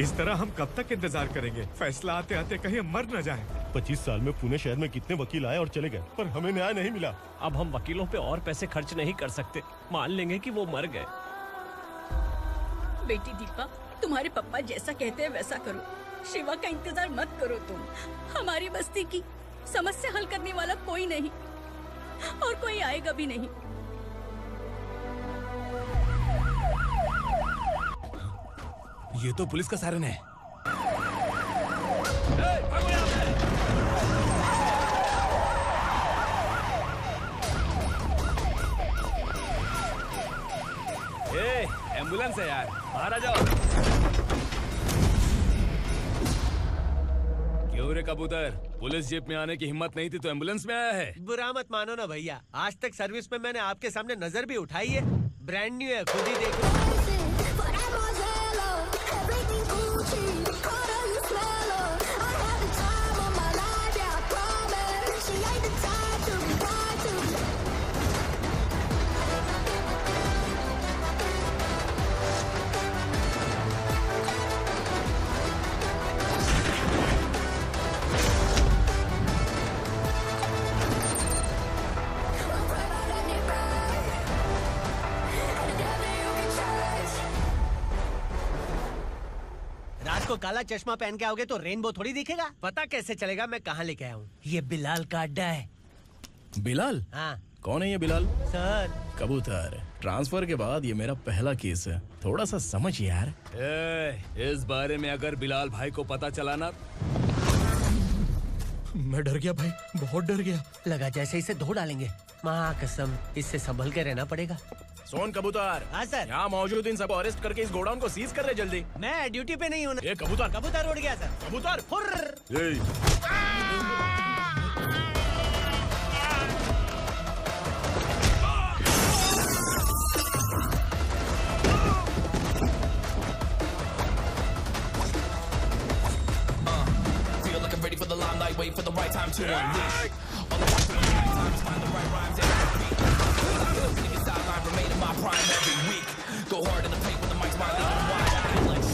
इस तरह हम कब तक इंतजार करेंगे? फैसला आते आते कहीं हम मर न जाएं। 25 साल में पुणे शहर में कितने वकील आए और चले गए, पर हमें न्याय नहीं मिला। अब हम वकीलों पे और पैसे खर्च नहीं कर सकते। मान लेंगे कि वो मर गए। बेटी दीपा, तुम्हारे पापा जैसा कहते हैं वैसा करो। शिवा का इंतजार मत करो तुम। हमारी बस्ती की समस्या हल करने वाला कोई नहीं और कोई आएगा भी नहीं। ये तो पुलिस का सायरन है। एम्बुलेंस है यार, बाहर आ जाओ। क्यों रे कबूतर, पुलिस जीप में आने की हिम्मत नहीं थी तो एम्बुलेंस में आया है? बुरा मत मानो ना भैया, आज तक सर्विस में मैंने आपके सामने नजर भी उठाई है। ब्रांड न्यू है, खुद ही देखो। को काला चश्मा पहन के आओगे तो रेनबो थोड़ी दिखेगा। पता कैसे चलेगा मैं कहाँ लेके आया हूँ? ये बिलाल का अड्डा है। बिलाल? हाँ। कौन है ये बिलाल? सर कबूतर, ट्रांसफर के बाद ये मेरा पहला केस है, थोड़ा सा समझ यार। इस बारे में अगर बिलाल भाई को पता चला ना। मैं डर गया भाई, बहुत डर गया। लगा जैसे इसे धो डालेंगे। माँ कसम, इससे संभल के रहना पड़ेगा। सोन कबूतर। हाँ सर। यहाँ मौजूद इन सबको अरेस्ट करके इस गोडाउन को सीज कर रहे जल्दी। मैं ड्यूटी पे नहीं हूँ। ये कबूतर। कबूतर उड़ गया सर। कबूतर। Ready for the limelight, wait for the right time to unleash. All the time to find the right rhymes every beat. Nigga sideline remaining my prime every week. Go hard in the paint with the mic's my leading wide. I feel like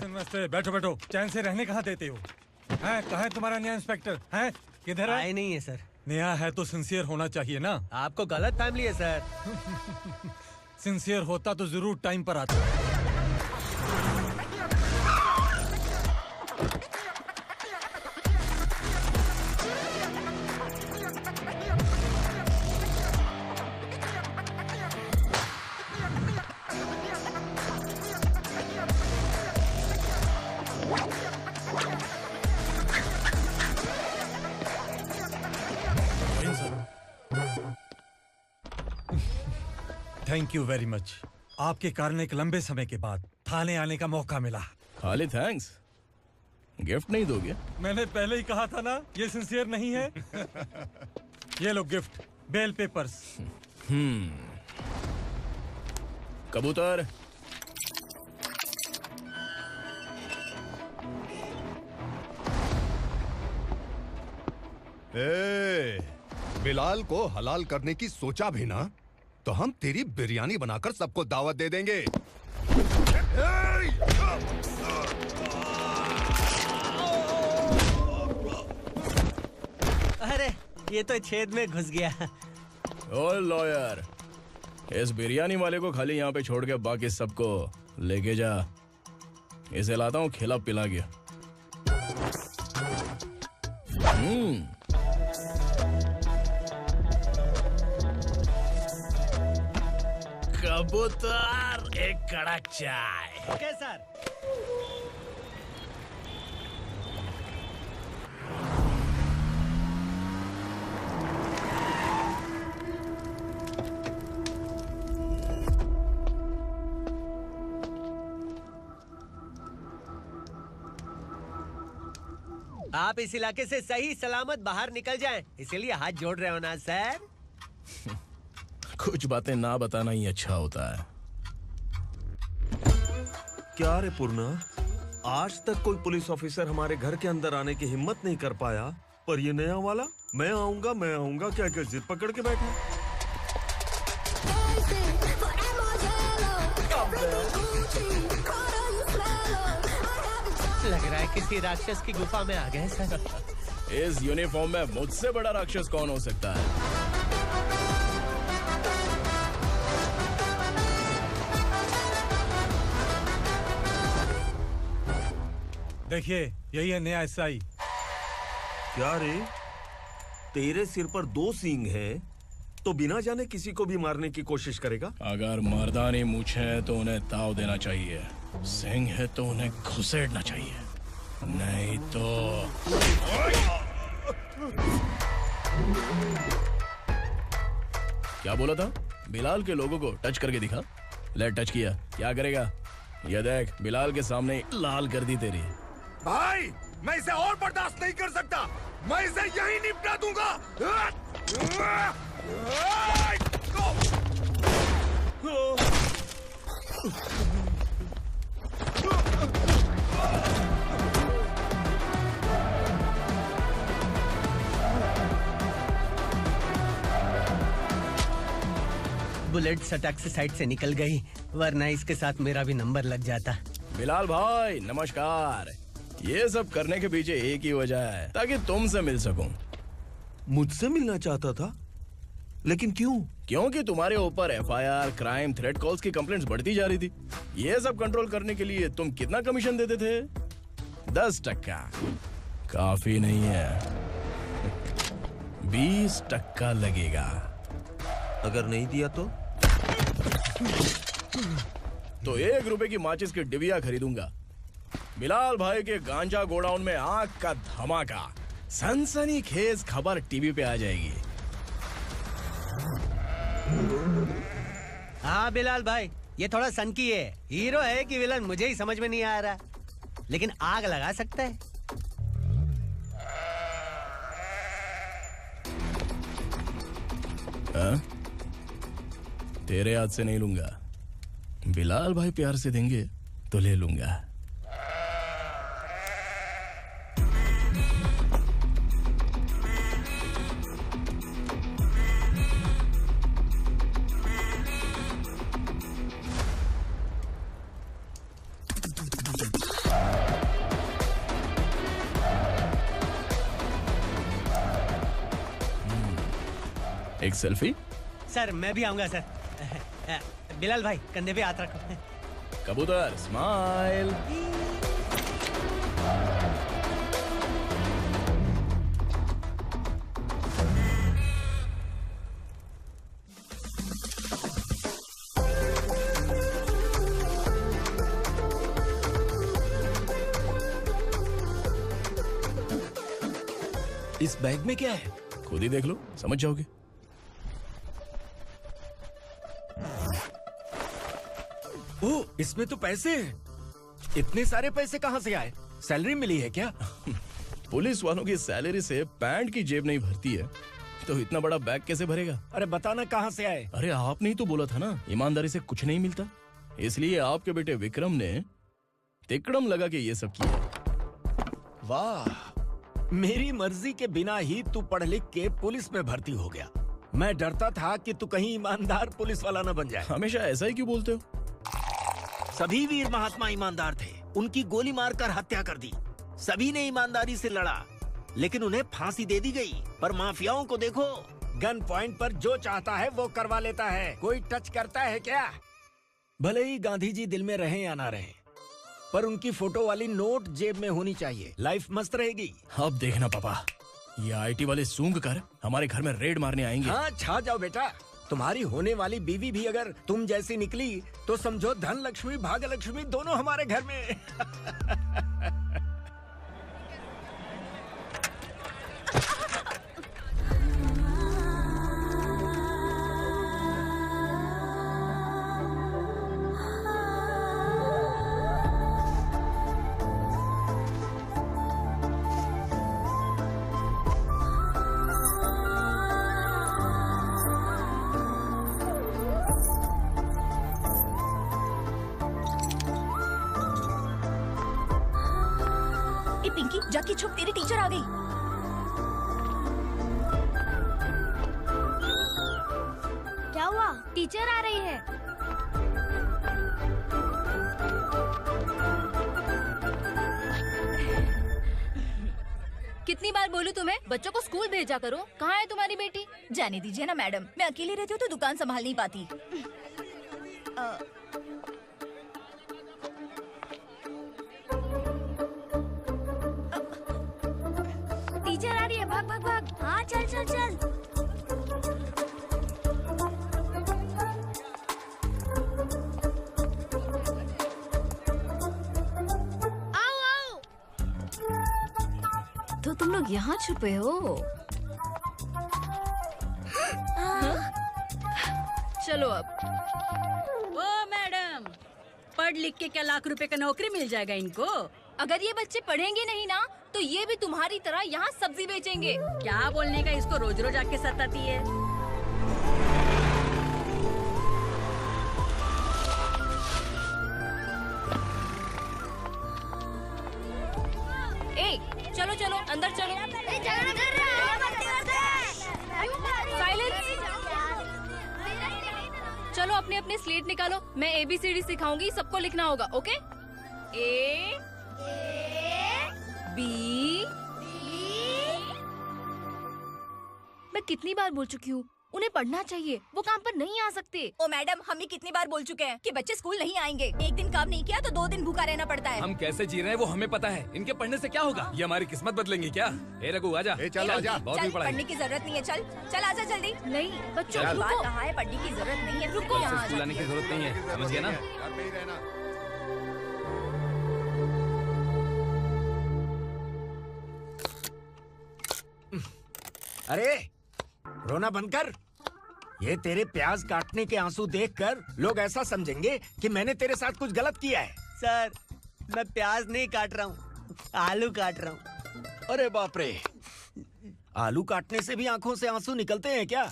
नमस्ते। बैठो बैठो, चैन से रहने कहाँ देते हो? हैं, कहाँ है तुम्हारा नया इंस्पेक्टर? हैं, किधर है? आए नहीं है सर। नया है तो सिंसियर होना चाहिए ना। आपको गलत फैमिली है सर। सिंसियर होता तो जरूर टाइम पर आता। Thank you very much. आपके कारण एक लंबे समय के बाद थाने आने का मौका मिला। खाली थैंक्स, गिफ्ट नहीं दोगे? मैंने पहले ही कहा था ना, ये सिंसियर नहीं है। ये लो गिफ्ट, बेल पेपर्स। कबूतर। बिलाल को हलाल करने की सोचा भी ना, तो हम तेरी बिरयानी बनाकर सबको दावत दे देंगे। अरे ये तो छेद में घुस गया। ओ लॉयर, इस बिरयानी वाले को खाली यहाँ पे छोड़ के बाकी सबको लेके जा। इसे लाता हूँ खिला पिला गया। कबूतर, एक कड़क चाय। Okay sir. आप इस इलाके से सही सलामत बाहर निकल जाएं, इसीलिए हाथ जोड़ रहे हो ना सर? कुछ बातें ना बताना ही अच्छा होता है। क्या रे पूर्णा, आज तक कोई पुलिस ऑफिसर हमारे घर के अंदर आने की हिम्मत नहीं कर पाया, पर ये नया वाला मैं आऊंगा क्या क्या जिद पकड़ के बैठा। लग रहा है किसी राक्षस की गुफा में आ गए सर। इस यूनिफॉर्म में मुझसे बड़ा राक्षस कौन हो सकता है? देखिए, यही है नया एसआई। क्या रे, तेरे सिर पर 2 सींग है तो बिना जाने किसी को भी मारने की कोशिश करेगा? अगर मर्दानी मूछें है तो उन्हें ताव देना चाहिए, सिंह है तो उन्हें घुसेड़ना चाहिए, नहीं तो। क्या बोला था? बिलाल के लोगों को टच करके दिखा। ले टच किया, क्या करेगा? ये देख, बिलाल के सामने लाल कर दी तेरी। भाई, मैं इसे और बर्दाश्त नहीं कर सकता। मैं इसे यहीं निपटा दूंगा। बुलेट सटक से साइड से निकल गई, वरना इसके साथ मेरा भी नंबर लग जाता। बिलाल भाई नमस्कार। ये सब करने के पीछे एक ही वजह है, ताकि तुमसे मिल सकूं। मुझसे मिलना चाहता था, लेकिन क्यों? क्योंकि तुम्हारे ऊपर एफआईआर, क्राइम, थ्रेट कॉल्स की कंप्लेंट्स बढ़ती जा रही थी। ये सब कंट्रोल करने के लिए तुम कितना कमीशन देते थे? 10%। काफी नहीं है, 20% लगेगा। अगर नहीं दिया तो 1 रुपए की माचिस की डिबिया खरीदूंगा। बिलाल भाई के गांजा गोडाउन में आग का धमाका, सनसनीखेज खबर टीवी पे आ जाएगी। हाँ बिलाल भाई, ये थोड़ा सनकी है। हीरो है कि विलन मुझे ही समझ में नहीं आ रहा, लेकिन आग लगा सकता है। तेरे हाथ से नहीं लूंगा, बिलाल भाई प्यार से देंगे तो ले लूंगा। एक सेल्फी? सर मैं भी आऊंगा सर। बिलाल भाई कंधे पे हाथ रखो। कबूतर स्माइल। इस बैग में क्या है? खुद ही देख लो, समझ जाओगे। ओह, इसमें तो पैसे हैं। इतने सारे पैसे कहाँ से आए? सैलरी मिली है क्या? पुलिस वालों की सैलरी से पैंट की जेब नहीं भरती है, तो इतना बड़ा बैग कैसे भरेगा? अरे बताना कहाँ से आए? अरे आपने ही तो बोला था ना, ईमानदारी से कुछ नहीं मिलता। इसलिए आपके बेटे विक्रम ने तिकड़म लगा के ये सब किया। वाह, मेरी मर्जी के बिना ही तू पढ़ लिख के पुलिस में भर्ती हो गया। मैं डरता था कि तू कहीं ईमानदार पुलिस वाला न बन जाए। हमेशा ऐसा ही क्यों बोलते हो? सभी वीर महात्मा ईमानदार थे, उनकी गोली मारकर हत्या कर दी। सभी ने ईमानदारी से लड़ा, लेकिन उन्हें फांसी दे दी गई। पर माफियाओं को देखो, गन पॉइंट पर जो चाहता है वो करवा लेता है। कोई टच करता है क्या? भले ही गांधी जी दिल में रहें या ना रहें, पर उनकी फोटो वाली नोट जेब में होनी चाहिए। लाइफ मस्त रहेगी। अब देखना पापा, ये आईटी वाले सूंघ कर हमारे घर में रेड मारने आएंगे। हाँ, छा जाओ बेटा। तुम्हारी होने वाली बीवी भी अगर तुम जैसी निकली तो समझो धन लक्ष्मी भाग्य लक्ष्मी दोनों हमारे घर में। पिंकी, जाके छुप, तेरी टीचर आ गई। क्या हुआ? टीचर आ रही है। कितनी बार बोलूं तुम्हें, बच्चों को स्कूल भेजा करो। कहाँ है तुम्हारी बेटी? जाने दीजिए ना मैडम, मैं अकेली रहती हूँ तो दुकान संभाल नहीं पाती। टीचर आ रही है, भाग भाग भाग। हाँ, चल चल चल। आओ आओ। तो तुम लोग यहाँ छुपे हो? चलो अब। ओ मैडम, पढ़ लिख के क्या लाख रुपए का नौकरी मिल जाएगा इनको? अगर ये बच्चे पढ़ेंगे नहीं ना तो ये भी तुम्हारी तरह यहाँ सब्जी बेचेंगे। क्या बोलने का, इसको रोज रोज आके सताती है। ए, चलो चलो अंदर चलो। साइलेंस। चलो अपने अपने स्लेट निकालो, मैं ABCD सिखाऊंगी, सबको लिखना होगा। ओके? A B। मैं कितनी बार बोल चुकी हूँ, उन्हें पढ़ना चाहिए, वो काम पर नहीं आ सकते। ओ मैडम, हम ही कितनी बार बोल चुके हैं कि बच्चे स्कूल नहीं आएंगे। एक दिन काम नहीं किया तो 2 दिन भूखा रहना पड़ता है। हम कैसे जी रहे हैं वो हमें पता है, इनके पढ़ने से क्या होगा? ये हमारी किस्मत बदलेंगे क्या? ए रघु आजा। चल आजा। बहुत भी पढ़ाई। पढ़ने की जरूरत नहीं है, चल चल आजा जल्दी। नहीं बच्चों, बात कहा है, पढ़ने की जरूरत नहीं है, रुको। स्कूल आने की जरूरत नहीं है, समझ गया ना? घर में ही रहना। अरे रोना बंद कर। ये तेरे प्याज काटने के आंसू देखकर लोग ऐसा समझेंगे कि मैंने तेरे साथ कुछ गलत किया है। सर, मैं प्याज नहीं काट रहा हूँ, आलू काट रहा हूँ। अरे बाप रे, आलू काटने से भी आंखों से आंसू निकलते हैं क्या?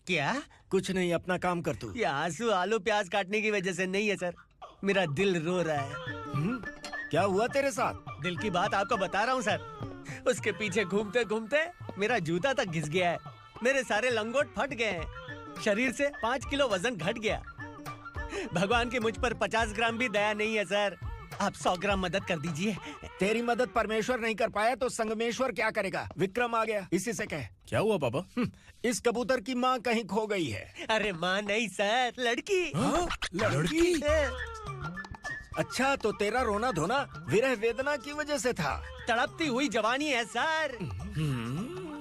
क्या? कुछ नहीं, अपना काम कर तू। ये आंसू आलू प्याज काटने की वजह से नहीं है सर, मेरा दिल रो रहा है। क्या हुआ तेरे साथ? दिल की बात आपको बता रहा हूँ सर। उसके पीछे घूमते घूमते मेरा जूता तक घिस गया है, मेरे सारे लंगोट फट गए हैं, शरीर से 5 किलो वजन घट गया। भगवान की मुझ पर 50 ग्राम भी दया नहीं है सर, आप 100 ग्राम मदद कर दीजिए। तेरी मदद परमेश्वर नहीं कर पाया तो संगमेश्वर क्या करेगा? विक्रम आ गया, इसी से कह। क्या हुआ पापा? इस कबूतर की माँ कहीं खो गई है। अरे माँ नहीं सर, लड़की। लड़की? अच्छा, तो तेरा रोना धोना विरह वेदना की वजह से था। तड़पती हुई जवानी है सर।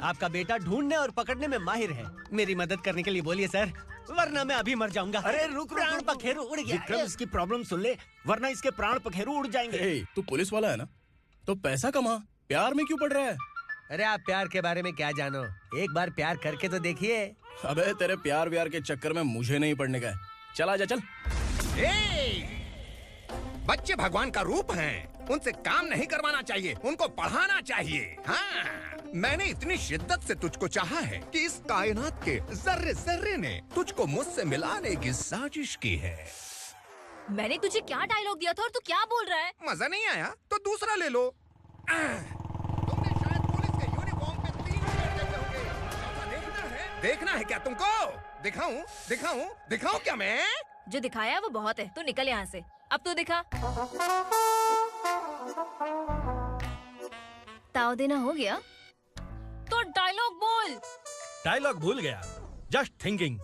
आपका बेटा ढूंढने और पकड़ने में माहिर है, मेरी मदद करने के लिए बोलिए सर, वरना मैं अभी मर जाऊंगा। अरे रुक, प्राण पखेरु उड़ गया। विक्रम, इसकी प्रॉब्लम सुन ले, वरना इसके प्राण पखेरु उड़ जाएंगे। तू पुलिस वाला है ना, तो पैसा कमा, प्यार में क्यों पड़ रहा है? अरे आप प्यार के बारे में क्या जानो, एक बार प्यार करके तो देखिए। अबे तेरे प्यार व्यार के चक्कर में मुझे नहीं पड़ने का है, चल आजा चल। बच्चे भगवान का रूप हैं, उनसे काम नहीं करवाना चाहिए, उनको पढ़ाना चाहिए। हाँ, मैंने इतनी शिद्दत से तुझको चाहा है कि इस कायनात के जर्रे जर्रे ने तुझको मुझसे मिलाने की साजिश की है। मैंने तुझे क्या डायलॉग दिया था और तू क्या बोल रहा है? मजा नहीं आया तो दूसरा ले लो। तुमने शायद पुलिस के यूनिफॉर्म पे 3 शर्ट देखे होंगे। देखना है क्या तुमको? दिखाऊं दिखाऊं दिखाऊं क्या मैं? जो दिखाया वो बहुत है, तू निकल यहाँ से। अब तो दिखा। ताव देना हो गया? डायलॉग बोल। डायलॉग भूल गया। Just thinking.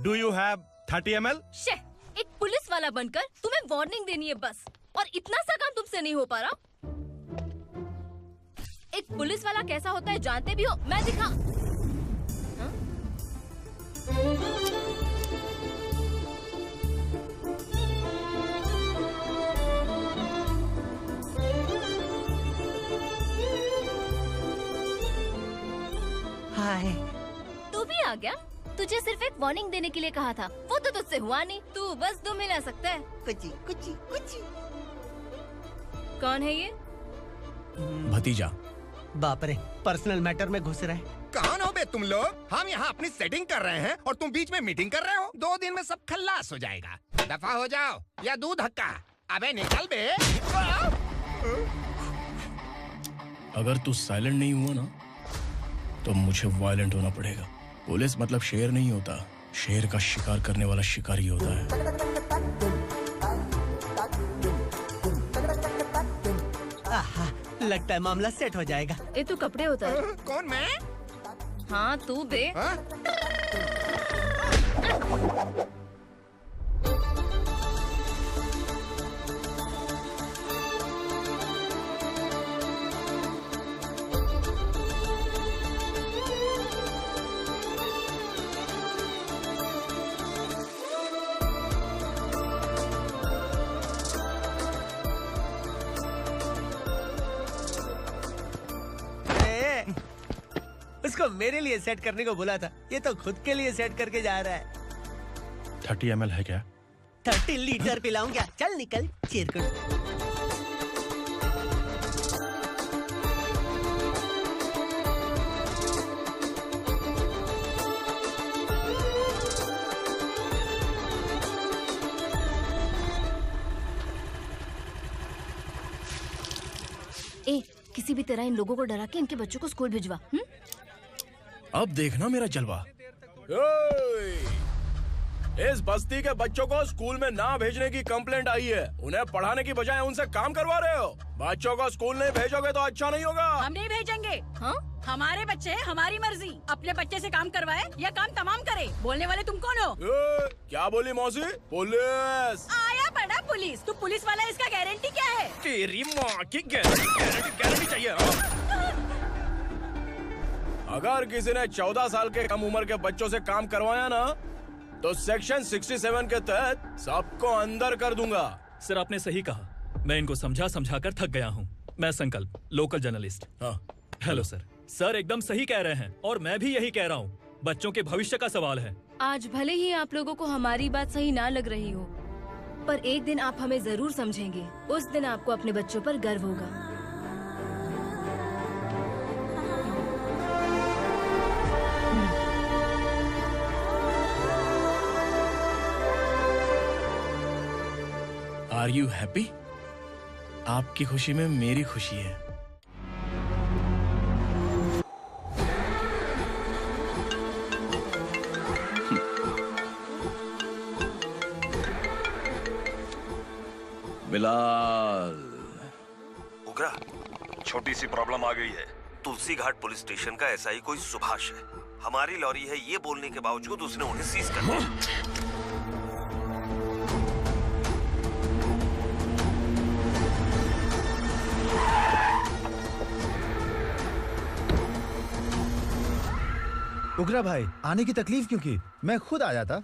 Do you have 30 ml? शे, एक पुलिस वाला बनकर तुम्हें वार्निंग देनी है बस, और इतना सा काम तुमसे नहीं हो पा रहा। एक पुलिस वाला कैसा होता है जानते भी हो? मैं दिखा। हाय। तू भी आ गया? तुझे सिर्फ एक वार्निंग देने के लिए कहा था, वो तो तुझसे हुआ नहीं। तू बस दुम हिला सकता है। कुची कुची कुची। कौन है ये? भतीजा। बाप रे, पर्सनल मैटर में घुस रहे। कौन हो बे तुम लोग? हम यहाँ अपनी सेटिंग कर रहे हैं और तुम बीच में मीटिंग कर रहे हो। 2 दिन में सब खल्लास हो जाएगा। दफा हो जाओ या दूध हक्का। अबे निकल बे। अगर तू साइलेंट नहीं हुआ ना तो मुझे वायलेंट होना पड़ेगा। पुलिस मतलब शेर नहीं होता, शेर का शिकार करने वाला शिकारी होता है। आहा, लगता है मामला सेट हो जाएगा। ये तू कपड़े उतार। कौन मैं? हाँ तू बे। उसको मेरे लिए सेट करने को बोला था, ये तो खुद के लिए सेट करके जा रहा है। 30 ml है क्या? 30 लीटर पिलाऊंगा। चल निकल चिरकुट। ए, किसी भी तरह इन लोगों को डरा के इनके बच्चों को स्कूल भिजवा। अब देखना मेरा जलवा। इस बस्ती के बच्चों को स्कूल में ना भेजने की कंप्लेंट आई है। उन्हें पढ़ाने की बजाय उनसे काम करवा रहे हो। बच्चों को स्कूल नहीं भेजोगे तो अच्छा नहीं होगा। हम नहीं भेजेंगे। हाँ? हमारे बच्चे हमारी मर्जी। अपने बच्चे से काम करवाए या काम तमाम करे। बोलने वाले तुम कौन हो? क्या बोली मौसी? पुलिस आया बड़ा पुलिस। तू पुलिस वाला, इसका गारंटी क्या है? तेरी माँ की गारंटी चाहिए। अगर किसी ने 14 साल के कम उम्र के बच्चों से काम करवाया ना तो सेक्शन 67 के तहत सबको अंदर कर दूंगा। सर आपने सही कहा। मैं इनको समझा कर थक गया हूँ। मैं संकल्प, लोकल जर्नलिस्ट। हाँ। Hello sir. सर एकदम सही कह रहे हैं और मैं भी यही कह रहा हूँ। बच्चों के भविष्य का सवाल है। आज भले ही आप लोगों को हमारी बात सही ना लग रही हो, पर एक दिन आप हमें जरूर समझेंगे। उस दिन आपको अपने बच्चों पर गर्व होगा। Are you happy? आपकी खुशी में मेरी खुशी है। बिलाल। उगरा, छोटी सी प्रॉब्लम आ गई है। तुलसी घाट पुलिस स्टेशन का एसआई कोई सुभाष है। हमारी लॉरी है ये बोलने के बावजूद उसने उन्हें सीज कर दिया। उगरा भाई, आने की तकलीफ क्यों की? मैं खुद आ जाता।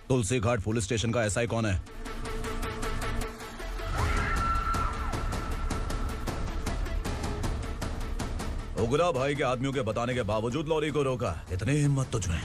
तुलसी घाट पुलिस स्टेशन का एसआई कौन है? उगरा भाई के आदमियों के बताने के बावजूद लॉरी को रोका। इतनी हिम्मत तुझमें?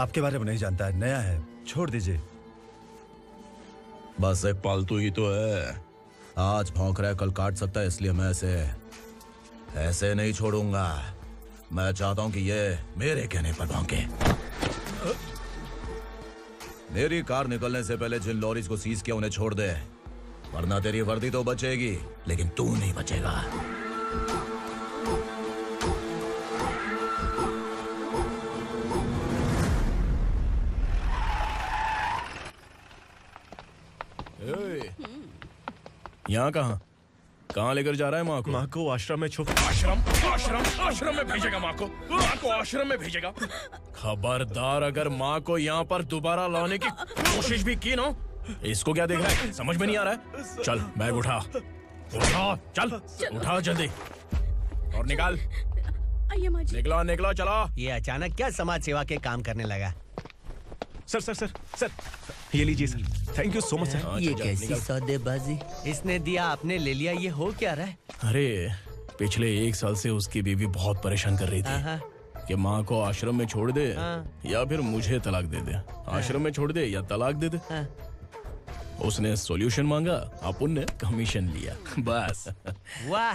आपके बारे में नहीं जानता है, नया है, छोड़ दीजिए। बस एक पालतू ही तो है। आज भौंक रहा है, कल काट सकता है, इसलिए मैं ऐसे नहीं छोड़ूंगा। मैं चाहता हूं कि ये मेरे कहने पर भौंके। मेरी कार निकलने से पहले जिन लॉरीज को सीज किया उन्हें छोड़ दे, वरना तेरी वर्दी तो बचेगी लेकिन तू नहीं बचेगा। यहाँ कहाँ लेकर जा रहा है माँ को? माँ को आश्रम में आश्रम में भेजेगा माँ को आश्रम में भेजेगा। खबरदार, अगर माँ को यहाँ पर दोबारा लाने की कोशिश भी की ना, इसको क्या देख रहा है, समझ में नहीं आ रहा है? चल बैग उठा, चल उठा जल्दी और निकाल। निकला चला। ये अचानक क्या समाज सेवा के काम करने लगा? सर ये लीजिए sir, thank you so much sir. ये कैसी सौदेबाजी? इसने दिया, आपने ले लिया, ये हो क्या रहा है? अरे पिछले 1 साल से उसकी बीवी बहुत परेशान कर रही थी कि माँ को आश्रम में छोड़ दे या फिर मुझे तलाक दे दे। आश्रम में छोड़ दे या तलाक दे दे। उसने सॉल्यूशन मांगा, अपन ने कमीशन लिया, बस। वाह,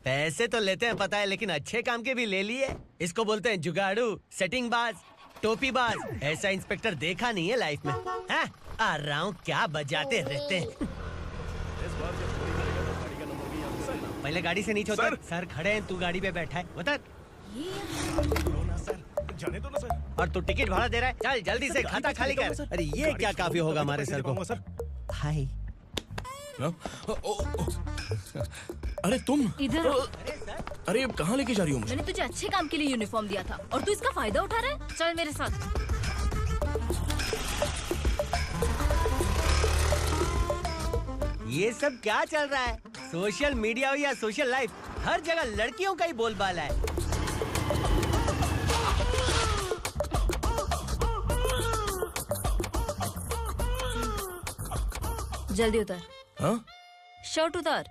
पैसे तो लेते हैं पता है, लेकिन अच्छे काम के भी ले लिए। इसको बोलते हैं जुगाड़ू, सेटिंग बाज, टोपी बाज। ऐसा इंस्पेक्टर देखा नहीं है लाइफ में। हाँ? आ रहा हूँ, क्या बजाते रहते हैं। पहले गाड़ी से नीचे उतर। सर खड़े हैं, तू गाड़ी पे बैठा है, उतर। जाने दो ना सर। और तू टिकट भाड़ा दे रहा है, चल जल्दी से खाता खाली कर। अरे ये क्या काफी होगा हमारे सर को। हाय। अरे तुम इधर। अरे अब कहाँ लेके जा रही हो मुझे? मैंने तुझे अच्छे काम के लिए यूनिफॉर्म दिया था और तू इसका फायदा उठा रहा है। चल मेरे साथ। ये सब क्या चल रहा है? सोशल मीडिया हो या सोशल लाइफ, हर जगह लड़कियों का ही बोलबाला है। जल्दी उतर। हाँ? शर्ट उतार।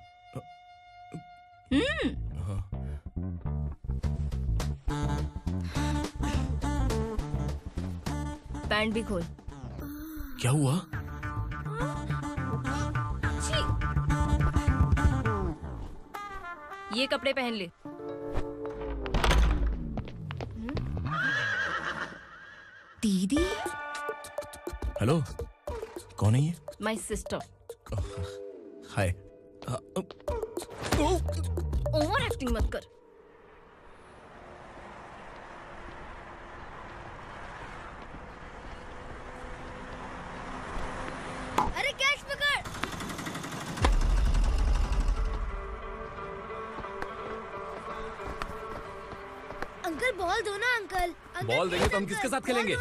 पैंट भी खोल। क्या हुआ? ये कपड़े पहन ले। दीदी। हेलो, कौन है ये? My sister. Hi. Over acting मत कर। अरे कैच पकड़। अंकल बॉल दो ना अंकल। बॉल देंगे तो हम किसके साथ खेलेंगे?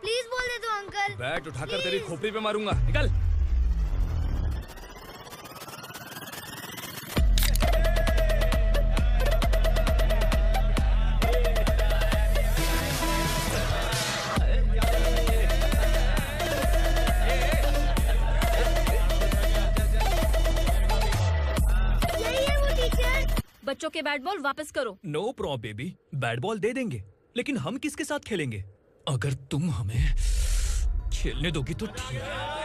प्लीज बॉल दे दो अंकल। बैट उठाकर तेरी खोपड़ी पे मारूंगा, निकल। बच्चों के बैट बॉल वापस करो। No problem baby, bat ball दे देंगे, लेकिन हम किसके साथ खेलेंगे? अगर तुम हमें खेलने दोगी तो ठीक है।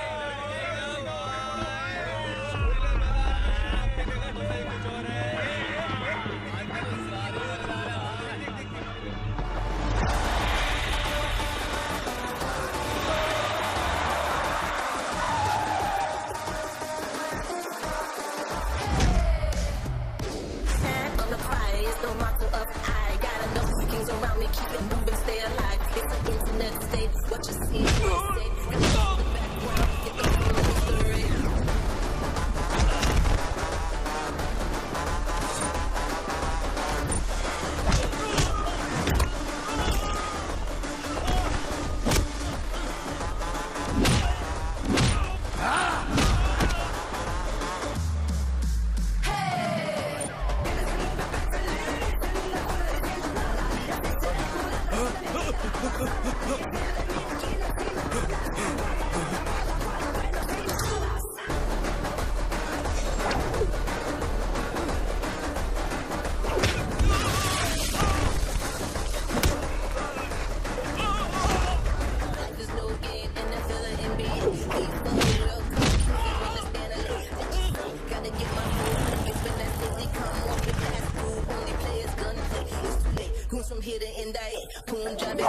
hear the indict. Boom, drop it.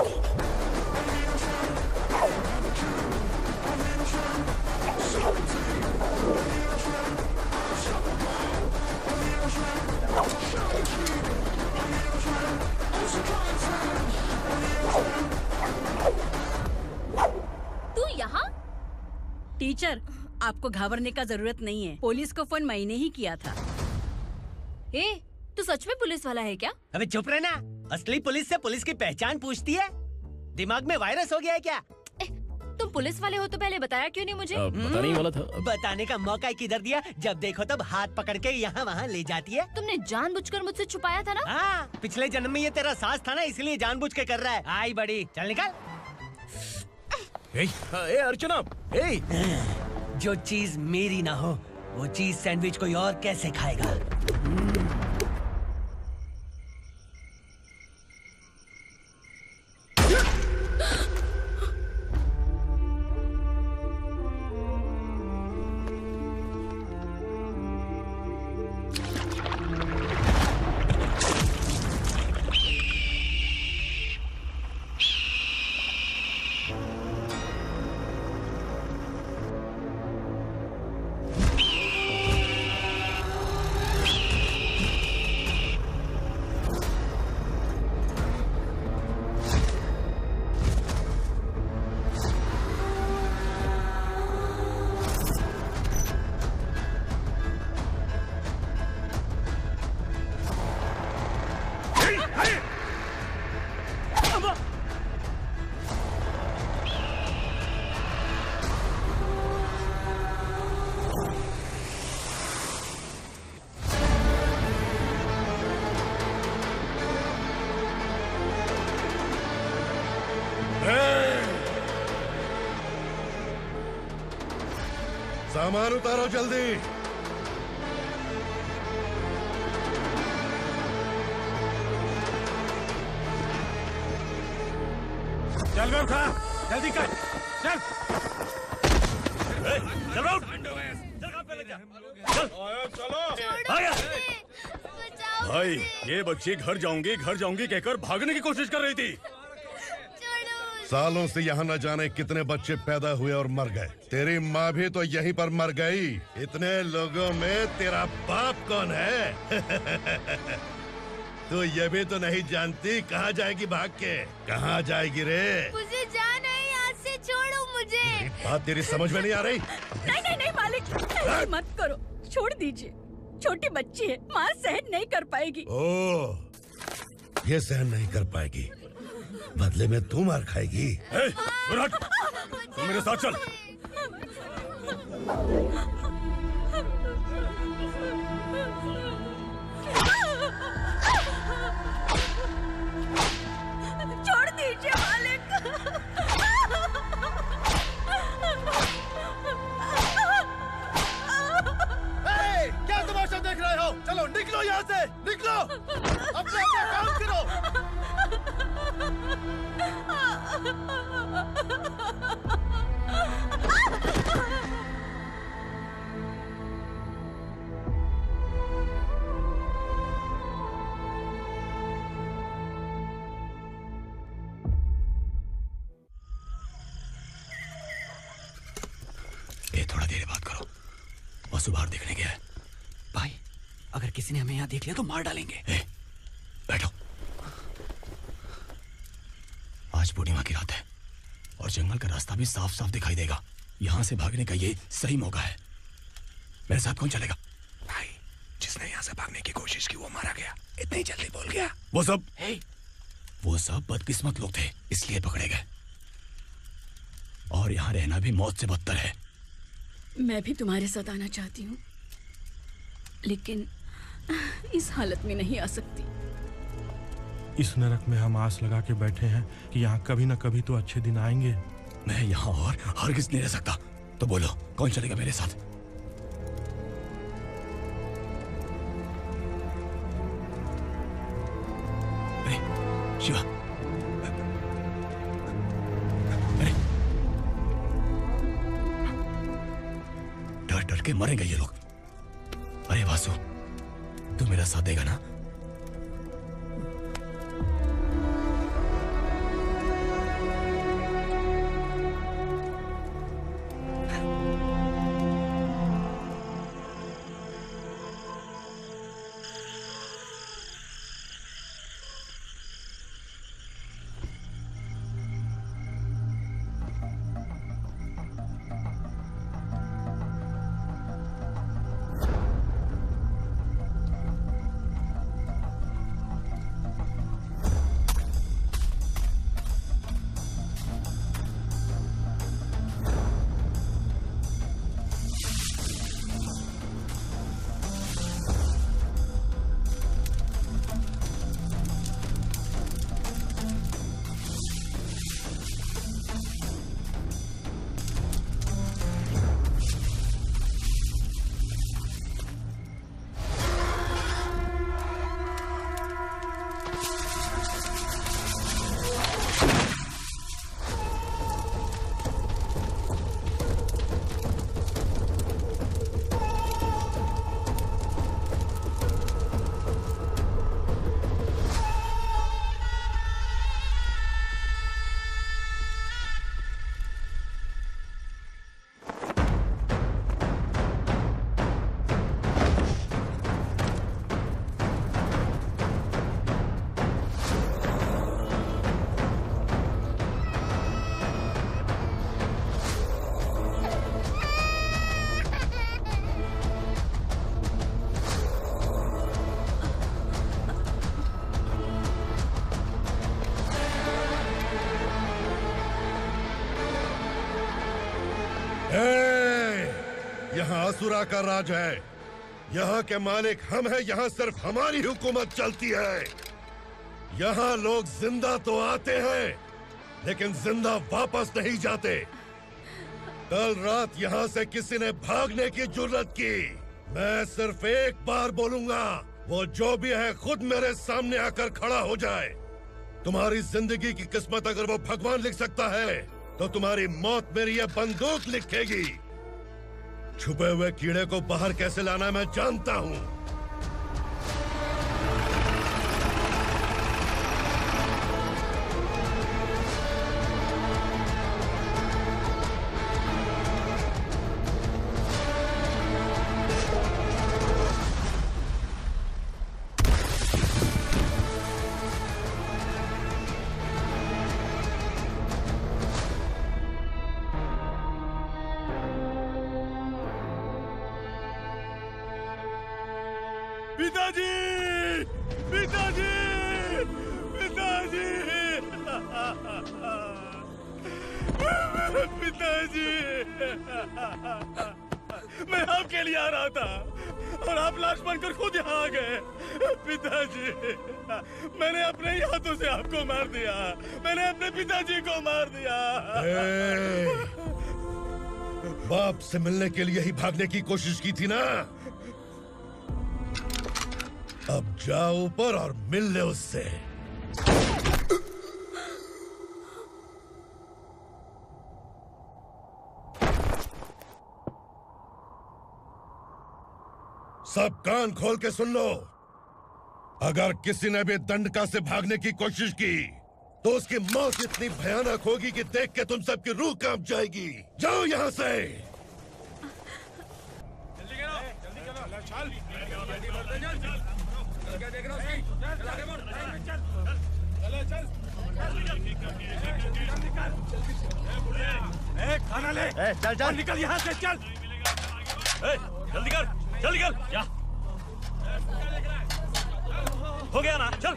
तू यहाँ? टीचर, आपको घबराने का जरूरत नहीं है। पुलिस को फोन मैंने ही किया था। ए, तू सच में पुलिस वाला है क्या? अबे चुप रहना। असली पुलिस से पुलिस की पहचान पूछती है? दिमाग में वायरस हो गया है क्या? तुम पुलिस वाले हो तो पहले बताया क्यों नहीं मुझे? बताने ही वाला था। बताने का मौका किधर दिया? जब देखो तब हाथ पकड़ के यहाँ वहाँ ले जाती है। तुमने जानबूझकर मुझसे छुपाया था ना? हाँ, पिछले जन्म में ये तेरा सास था ना, इसलिए जानबूझ के कर रहा है। आई बड़ी, चल निकल। ए अर्चना, जो चीज मेरी ना हो वो चीज सैंडविच कोई और कैसे खाएगा? सामान उतारो जल्दी। चल बे उठा, जल्दी कर, चल। चल उठ। भाई, ये बच्ची घर जाऊंगी कहकर भागने की कोशिश कर रही थी। सालों से यहाँ न जाने कितने बच्चे पैदा हुए और मर गए। तेरी माँ भी तो यहीं पर मर गई। इतने लोगों में तेरा बाप कौन है? तू ये भी तो नहीं जानती कहाँ जाएगी भाग के? कहाँ जाएगी रे? मुझे जाना है, यहाँ से छोड़ो मुझे। बात तेरी समझ में नहीं आ रही? नहीं मालिक, ऐसे मत करो, छोड़ दीजिए। छोटी बच्ची है, माँ सहन नहीं कर पाएगी। ओह, ये सहन नहीं कर पाएगी, बदले में तू मार खाएगी। तू मेरे साथ चल। छोड़ दीजिए मालिक। क्या तमाशा देख रहे हो? चलो निकलो यहाँ से, निकलो। अपना काम करो। ए, थोड़ा देर बात करो। वसु बाहर देखने गया है। भाई, अगर किसी ने हमें यहाँ देख लिया तो मार डालेंगे। ए, बैठो। आज पूर्णिमा की रात है और जंगल का रास्ता भी साफ साफ दिखाई देगा। यहाँ से भागने का ये सही मौका है। मेरे साथ कौन चलेगा? भाई, जिसने यहाँ से भागने की कोशिश की वो मारा गया। इतनी जल्दी बोल गया। वो सब बदकिस्मत लोग थे, इसलिए पकड़े गए। और यहाँ रहना भी मौत से बदतर है। मैं भी तुम्हारे साथ आना चाहती हूँ, लेकिन इस हालत में नहीं आ सकती। इस नरक में हम आस लगा के बैठे हैं कि यहाँ कभी न कभी तो अच्छे दिन आएंगे। मैं यहाँ और हरगिज़ नहीं रह सकता। तो बोलो, कौन चलेगा मेरे साथ? अरे शिवा, अरे डर डर के मरेंगे ये लोग। अरे वासु, तू मेरा साथ देगा ना? यहाँ असुरा का राज है। यहाँ के मालिक हम हैं, यहाँ सिर्फ हमारी हुकूमत चलती है। यहाँ लोग जिंदा तो आते हैं लेकिन जिंदा वापस नहीं जाते। कल रात यहाँ से किसी ने भागने की जुर्रत की, मैं सिर्फ एक बार बोलूंगा, वो जो भी है खुद मेरे सामने आकर खड़ा हो जाए। तुम्हारी जिंदगी की किस्मत अगर वो भगवान लिख सकता है तो तुम्हारी मौत मेरी ये बंदूक लिखेगी। छुपे हुए कीड़े को बाहर कैसे लाना मैं जानता हूँ। पिताजी, पिताजी, पिताजी, पिताजी, मैं आपके लिए आ रहा था और आप लाश बनकर खुद यहाँ आ गए। पिताजी, मैंने अपने ही हाथों से आपको मार दिया, मैंने अपने पिताजी को मार दिया। बाप से मिलने के लिए ही भागने की कोशिश की थी ना? अब जाओ ऊपर और मिल ले उससे। सब कान खोल के सुन लो। अगर किसी ने भी दंडका से भागने की कोशिश की तो उसकी मौत इतनी भयानक होगी कि देख के तुम सबकी रूह कांप जाएगी। जाओ यहाँ से। खाना ले। चल चल निकल यहाँ से, चल। जल्दी कर, जल्दी कर। क्या हो गया ना? चल।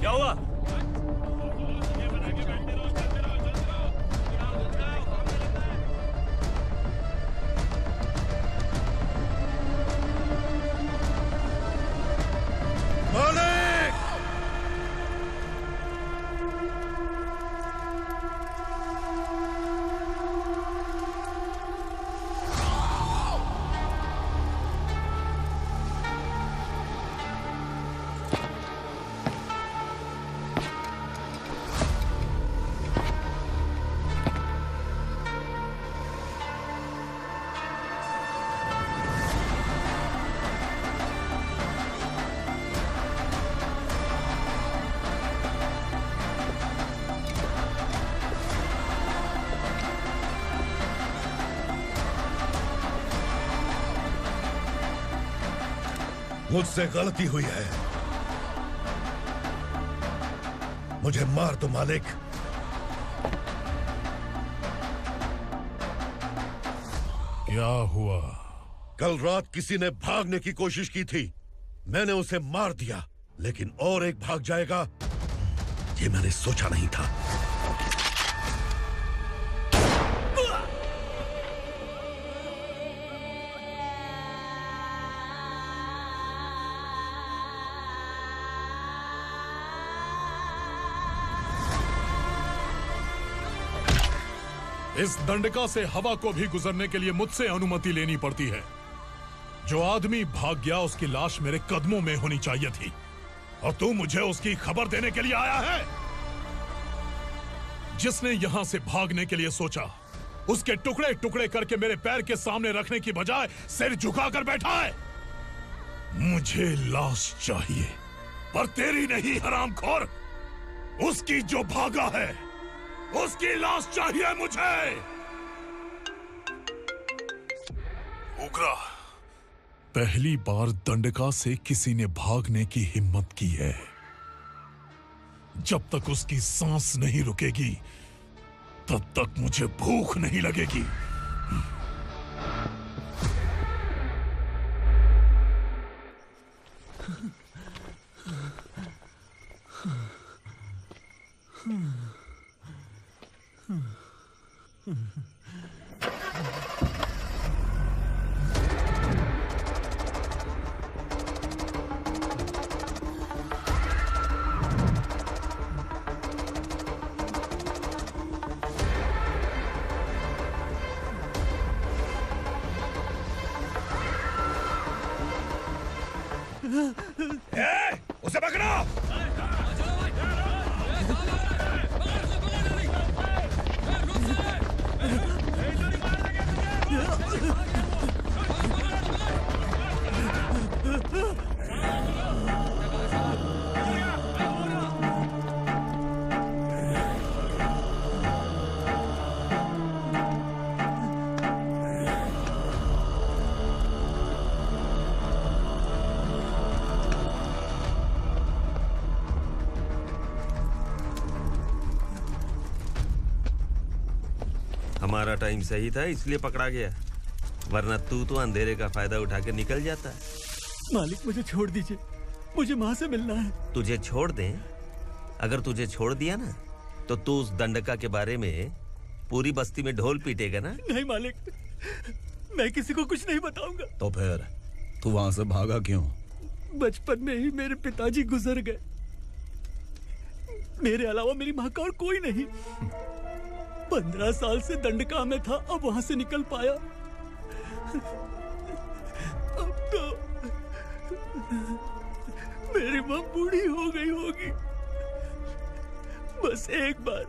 क्या हुआ? मालिक! मुझसे गलती हुई है, मुझे मार दो मालिक। क्या हुआ? कल रात किसी ने भागने की कोशिश की थी, मैंने उसे मार दिया, लेकिन और एक भाग जाएगा ये मैंने सोचा नहीं था। इस दंडका से हवा को भी गुजरने के लिए मुझसे अनुमति लेनी पड़ती है। जो आदमी भाग गया उसकी लाश मेरे कदमों में होनी चाहिए थी, और तू मुझे उसकी खबर देने के लिए आया है। जिसने यहां से भागने के लिए सोचा उसके टुकड़े टुकड़े करके मेरे पैर के सामने रखने की बजाय सिर झुकाकर बैठा है। मुझे लाश चाहिए, पर तेरी नहीं हरामखोर, उसकी जो भागा है उसकी लाश चाहिए मुझे। उग्रा, पहली बार दंडका से किसी ने भागने की हिम्मत की है। जब तक उसकी सांस नहीं रुकेगी तब तक मुझे भूख नहीं लगेगी। उसे पकड़ो। हमारा टाइम सही था इसलिए पकड़ा गया, वरना तू तो अंधेरे का फायदा उठा के निकल जाता। मालिक मुझे छोड़ दीजिए, मुझे माँ से मिलना है। तुझे छोड़ दें? अगर तुझे छोड़ दिया ना तो तू उस दंडका के बारे में पूरी बस्ती में ढोल पीटेगा ना। नहीं मालिक, मैं किसी को कुछ नहीं बताऊंगा। तो फिर तू वहां से भागा क्यों? बचपन में ही मेरे पिताजी गुजर गए, मेरे अलावा मेरी माँ का और कोई नहीं। 15 साल से दंडका में था, अब वहां से निकल पाया। अब तो मेरी माँ बूढ़ी हो गई होगी। बस एक बार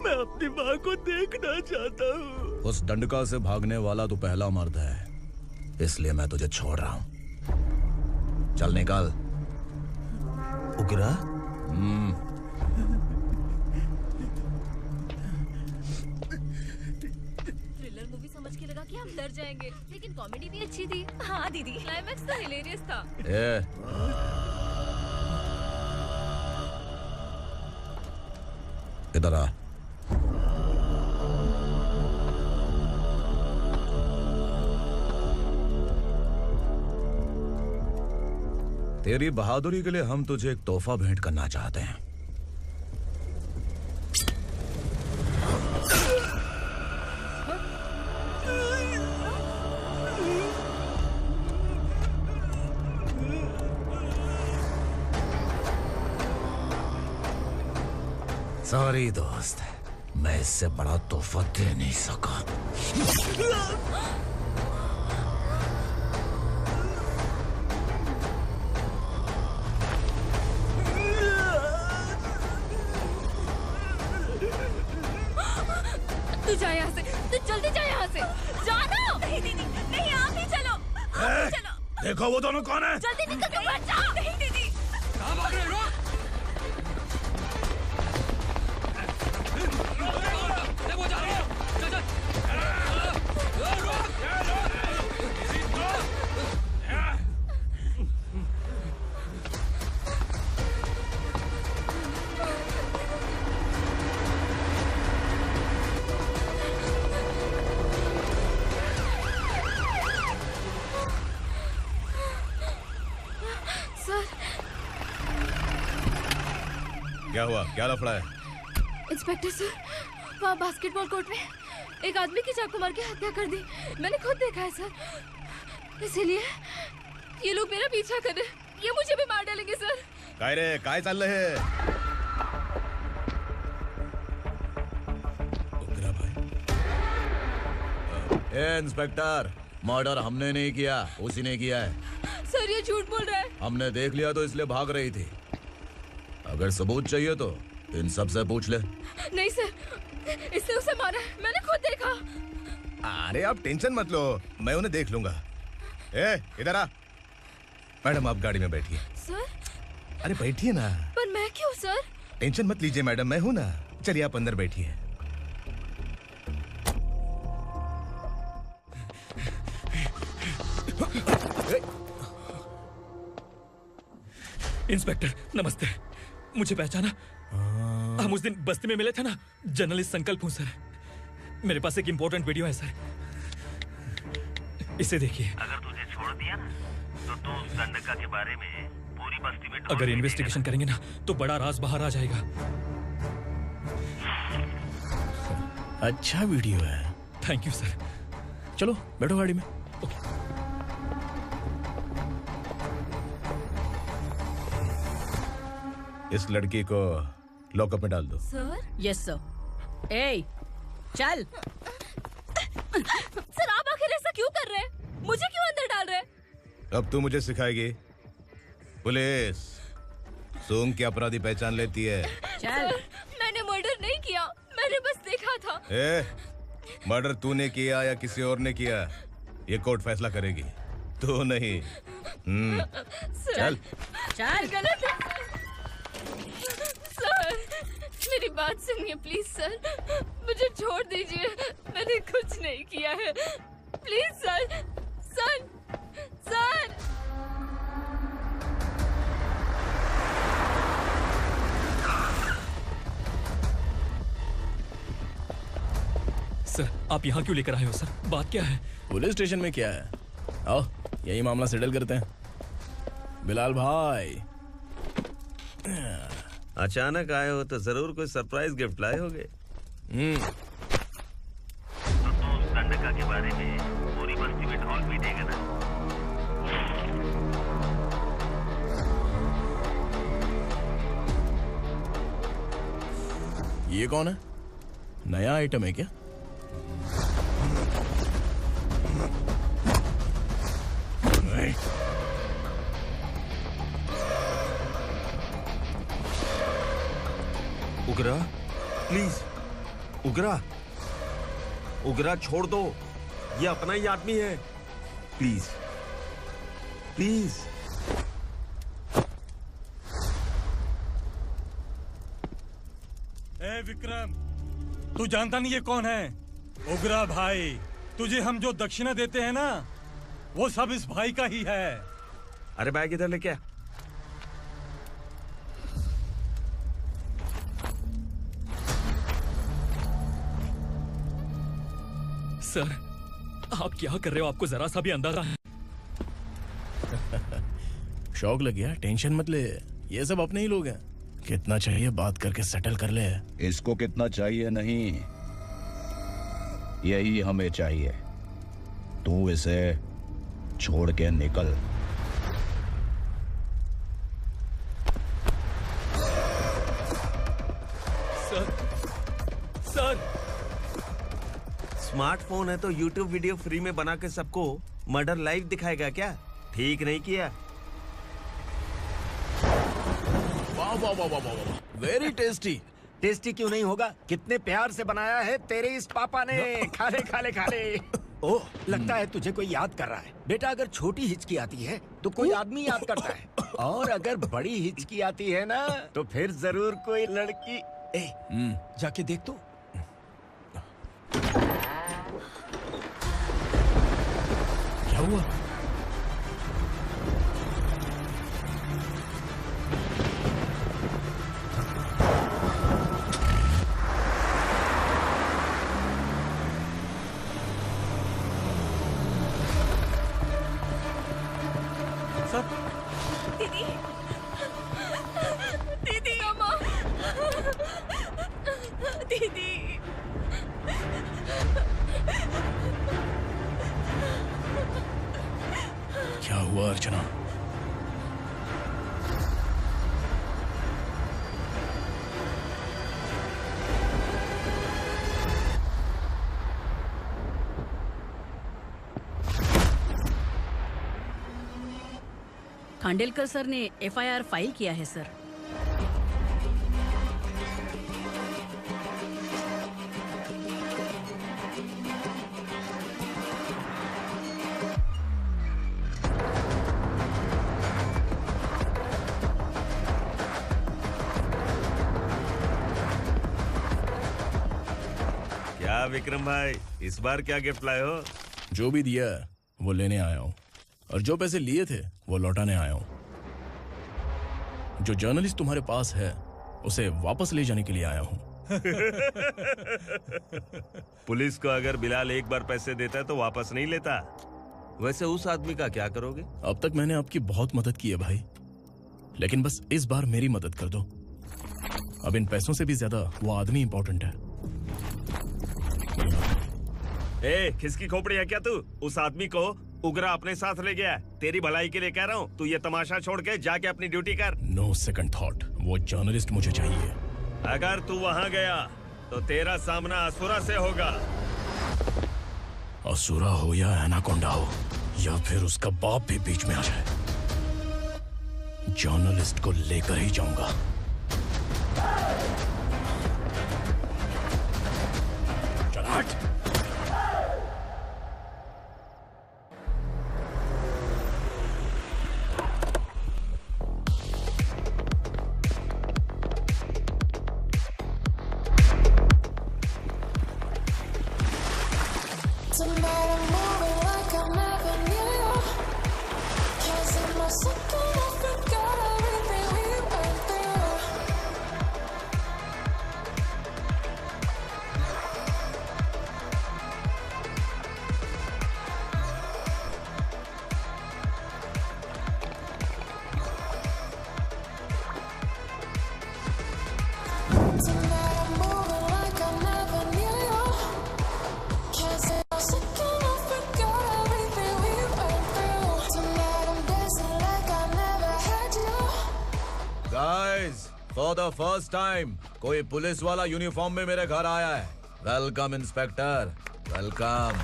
मैं अपनी माँ को देखना चाहता हूँ। उस दंडका से भागने वाला तू पहला मर्द है, इसलिए मैं तुझे छोड़ रहा हूँ। चल निकल। उग्रा? थ्रिलर मूवी समझ के लगा कि हम डर जाएंगे, लेकिन कॉमेडी भी अच्छी थी। हाँ दीदी, क्लाइमैक्स तो हिलेरियस था। इधर आ। तेरी बहादुरी के लिए हम तुझे एक तोहफा भेंट करना चाहते हैं। सॉरी दोस्त, मैं इससे बड़ा तोहफा दे नहीं सका। तू जा यहाँ से, तू जल्दी जा यहाँ से। जानो। नहीं दीदी, नहीं, आप ही चलो, आप ही चलो। देखो वो दोनों कौन है? जल्दी निकल के मत जाओ। नहीं दीदी। कहाँ भाग रहे हो? क्या हुआ? क्या लफड़ा है? इंस्पेक्टर सर, वहाँ बास्केटबॉल कोर्ट में एक आदमी की चाकू मार के हत्या कर दी। मैंने खुद देखा है सर, इसीलिए ये लोग मेरा पीछा कर रहे हैं। ये मुझे भी मार डालेंगे सर। काय रे, काय चाललंय हे? ए इंस्पेक्टर, मर्डर हमने नहीं किया, उसी ने किया है। सर ये झूठ बोल रहा है। हमने देख लिया तो इसलिए भाग रही थी। अगर सबूत चाहिए तो इन सब से पूछ ले। नहीं सर, इसने उसे मारा है, मैंने खुद देखा। अरे आप टेंशन मत लो, मैं उन्हें देख लूंगा। ए इधर आ। मैडम आप गाड़ी में बैठिए। सर? अरे बैठिए ना। पर मैं क्यों सर? टेंशन मत लीजिए मैडम, मैं हूं ना। चलिए आप अंदर बैठिए। इंस्पेक्टर नमस्ते, मुझे पहचाना? हम उस दिन बस्ती में मिले थे ना। जर्नलिस्ट संकल्प हूँ सर। मेरे पास एक इम्पोर्टेंट वीडियो है सर, इसे देखिए। अगर तुझे छोड़ दिया ना तो तू उस दंडका के बारे में पूरी बस्ती में अगर इन्वेस्टिगेशन करेंगे ना तो बड़ा राज बाहर आ जाएगा। अच्छा वीडियो है। Thank you sir. चलो बैठो गाड़ी में। इस लड़की को लॉकअप में डाल दो। सर? Yes sir. ए, चल। सर आप आखिर ऐसा क्यों कर रहे हैं? मुझे क्यों अंदर डाल रहे हैं? अब तू मुझे सिखाएगी? पुलिस सूंघ के अपराधी पहचान लेती है। चल। मैंने मर्डर नहीं किया, मैंने बस देखा था। मर्डर तूने किया या किसी और ने किया, ये कोर्ट फैसला करेगी, तू नहीं। चल चल। गलत है सर, मेरी बात सुनिए प्लीज सर, मुझे छोड़ दीजिए, मैंने कुछ नहीं किया है, please sir. Sir sir sir आप यहाँ क्यों लेकर आए हो सर? बात क्या है? पुलिस स्टेशन में क्या है? आओ यही मामला सेटल करते हैं। बिलाल भाई अचानक आए हो तो जरूर कोई सरप्राइज गिफ्ट लाए होगे। तो उस गंडका के बारे में पूरी बस्ती में ढोल पीटेगा ना। ये कौन है? नया आइटम है क्या? उगरा प्लीज, उगरा उगरा छोड़ दो, ये अपना ही आदमी है, प्लीज प्लीज। ए विक्रम, तू जानता नहीं ये कौन है? उगरा भाई, तुझे हम जो दक्षिणा देते हैं ना, वो सब इस भाई का ही है। अरे बैग इधर लेके आ। सर आप क्या कर रहे हो? आपको जरा सा भी अंदाजा है? शौक लग गया? टेंशन मत ले, ये सब अपने ही लोग हैं। कितना चाहिए बात करके सेटल कर ले। इसको कितना चाहिए नहीं, यही हमें चाहिए। तू इसे छोड़ के निकल। सर सर स्मार्टफोन है तो YouTube वीडियो फ्री में बना के सबको मर्डर लाइव दिखाएगा क्या? ठीक नहीं किया। वाह वाह वाह वाह वाह, वेरी टेस्टी। टेस्टी क्यों नहीं होगा? कितने प्यार से बनाया है तेरे इस पापा ने। खा ले खा ले खा ले। ओह, लगता है तुझे कोई याद कर रहा है। बेटा अगर छोटी हिचकी आती है तो कोई आदमी याद करता है, और अगर बड़ी हिचकी आती है ना तो फिर जरूर कोई लड़की। जाके देख तो। क्या हुआ? दीदी, दीदी, अम्मा, दीदी। क्या हुआ अर्चना? खांडेलकर सर ने एफआईआर फाइल किया है सर। क्या विक्रम भाई, इस बार क्या गिफ्ट लाए हो? जो भी दिया है वो लेने आया हूँ, और जो पैसे लिए थे वो लौटाने आया हूँ। जो जर्नलिस्ट तुम्हारे पास है उसे वापस ले जाने के लिए आया हूँ। पुलिस को अगर बिलाल एक बार पैसे देता है तो वापस नहीं लेता। वैसे उस आदमी का क्या करोगे? अब तक मैंने आपकी बहुत मदद की है भाई, लेकिन बस इस बार मेरी मदद कर दो। अब इन पैसों से भी ज्यादा वो आदमी इंपॉर्टेंट है। ए, किसकी खोपड़ी है क्या तू? उस आदमी को उगरा अपने साथ ले गया। तेरी भलाई के लिए कह रहा हूँ, तू ये तमाशा छोड़ के जाके अपनी ड्यूटी कर। नो सेकंड थॉट, वो जर्नलिस्ट मुझे चाहिए। अगर तू वहाँ गया तो तेरा सामना असुरा से होगा। असुरा हो या एनाकोंडा हो या फिर उसका बाप भी बीच में आ जाए, जर्नलिस्ट को लेकर ही जाऊंगा। चल हट। फॉर द फर्स्ट टाइम कोई पुलिस वाला यूनिफॉर्म में मेरे घर आया है। Welcome inspector, welcome.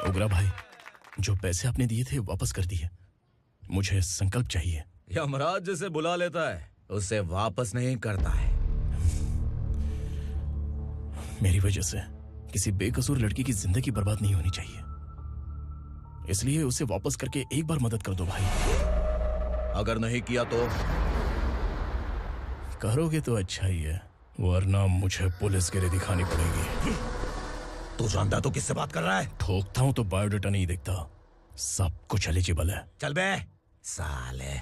उगरा भाई, जो पैसे आपने दिए थे वापस कर दिए। मुझे संकल्प चाहिए। यमराज जिसे बुला लेता है उसे वापस नहीं करता है। मेरी वजह से किसी बेकसूर लड़की की जिंदगी बर्बाद नहीं होनी चाहिए, इसलिए उसे वापस करके एक बार मदद कर दो भाई। अगर नहीं किया तो? करोगे तो अच्छा ही है, वरना मुझे पुलिस गिरी दिखानी पड़ेगी। तू जानता तो किससे बात कर रहा है? ठोकता हूं तो बायोडाटा नहीं दिखता, सब कुछ एलिजिबल है। चल बे साले।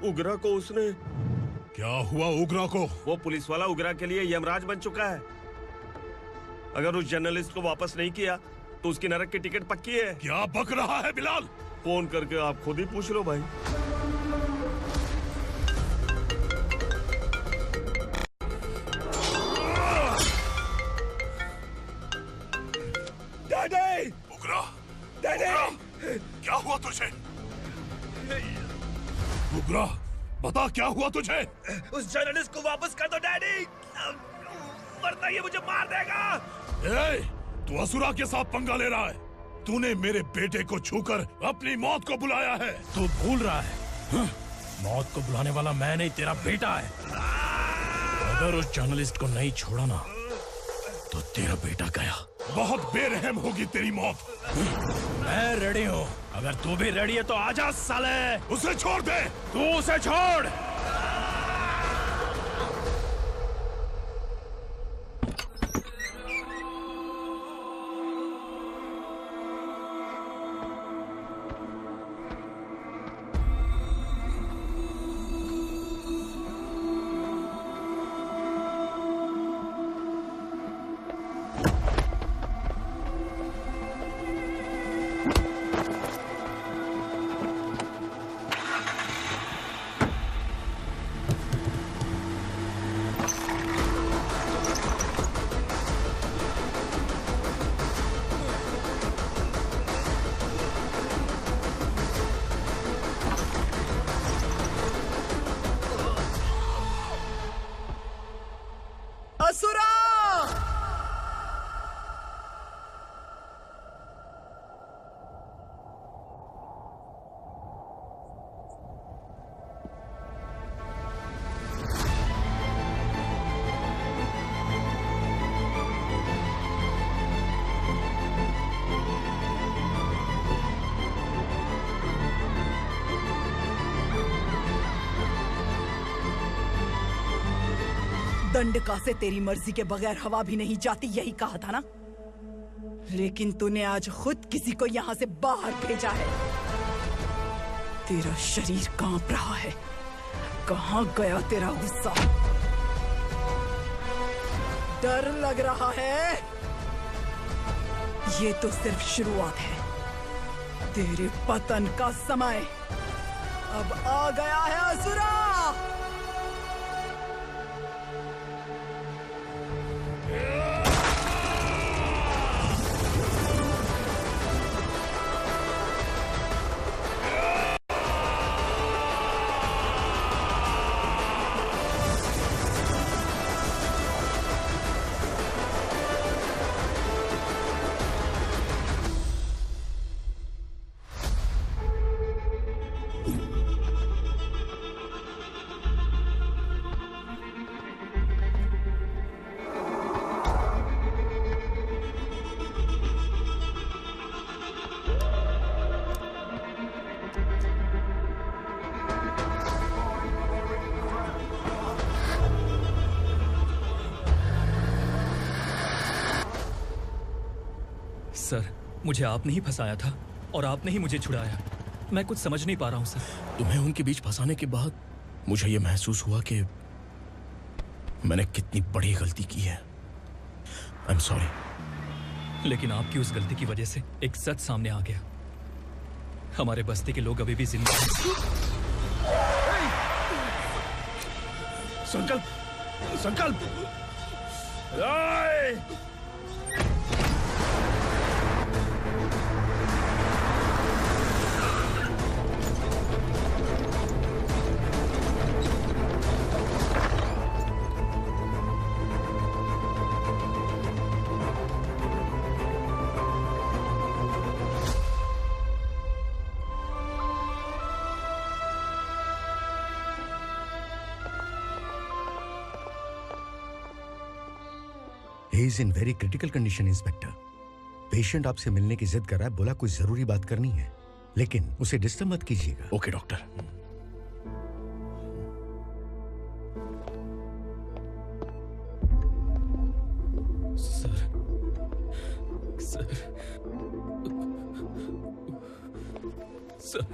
उगरा को उसने। क्या हुआ उगरा को? वो पुलिस वाला उगरा के लिए यमराज बन चुका है। अगर उस जर्नलिस्ट को वापस नहीं किया तो उसकी नरक की टिकट पक्की है। क्या बक रहा है बिलाल? फोन करके आप खुद ही पूछ लो भाई। डैडी! उगरा! डैडी! क्या हुआ तुझे? उगरा, बता क्या हुआ तुझे? उस जर्नलिस्ट को वापस कर दो डैडी, वरना ये मुझे मार देगा। ए, तू असुरा के साथ पंगा ले रहा है। तूने मेरे बेटे को छूकर अपनी मौत को बुलाया है। तू भूल रहा है, हाँ? मौत को बुलाने वाला मैं नहीं, तेरा बेटा है। अगर उस जर्नलिस्ट को नहीं छोड़ा ना तो तेरा बेटा गया। बहुत बेरहम होगी तेरी मौत। मैं रेडी हूँ, अगर तू भी रेडी है तो आजा साले। उसे छोड़ दे। तू उसे छोड़। असुरा! दंडका से तेरी मर्जी के बगैर हवा भी नहीं जाती, यही कहा था ना? लेकिन तूने आज खुद किसी को यहाँ से बाहर भेजा है। तेरा शरीर कांप रहा है। कहाँ गया तेरा गुस्सा? डर लग रहा है? ये तो सिर्फ शुरुआत है। तेरे पतन का समय अब आ गया है असुरा। सर, मुझे आपने ही फंसाया था और आपने ही मुझे छुड़ाया। मैं कुछ समझ नहीं पा रहा हूँ सर। तुम्हें उनके बीच फंसाने के बाद मुझे ये महसूस हुआ कि मैंने कितनी बड़ी गलती की है। I am sorry. लेकिन आपकी उस गलती की वजह से एक सच सामने आ गया। हमारे बस्ती के लोग अभी भी जिंदा हैं। संकल्प, संकल्प! He is in very critical condition, inspector. Patient आपसे मिलने की जिद कर रहा है, बोला कुछ जरूरी बात करनी है, लेकिन उसे डिस्टर्ब मत कीजिएगा। Okay doctor. Sir, sir, sir,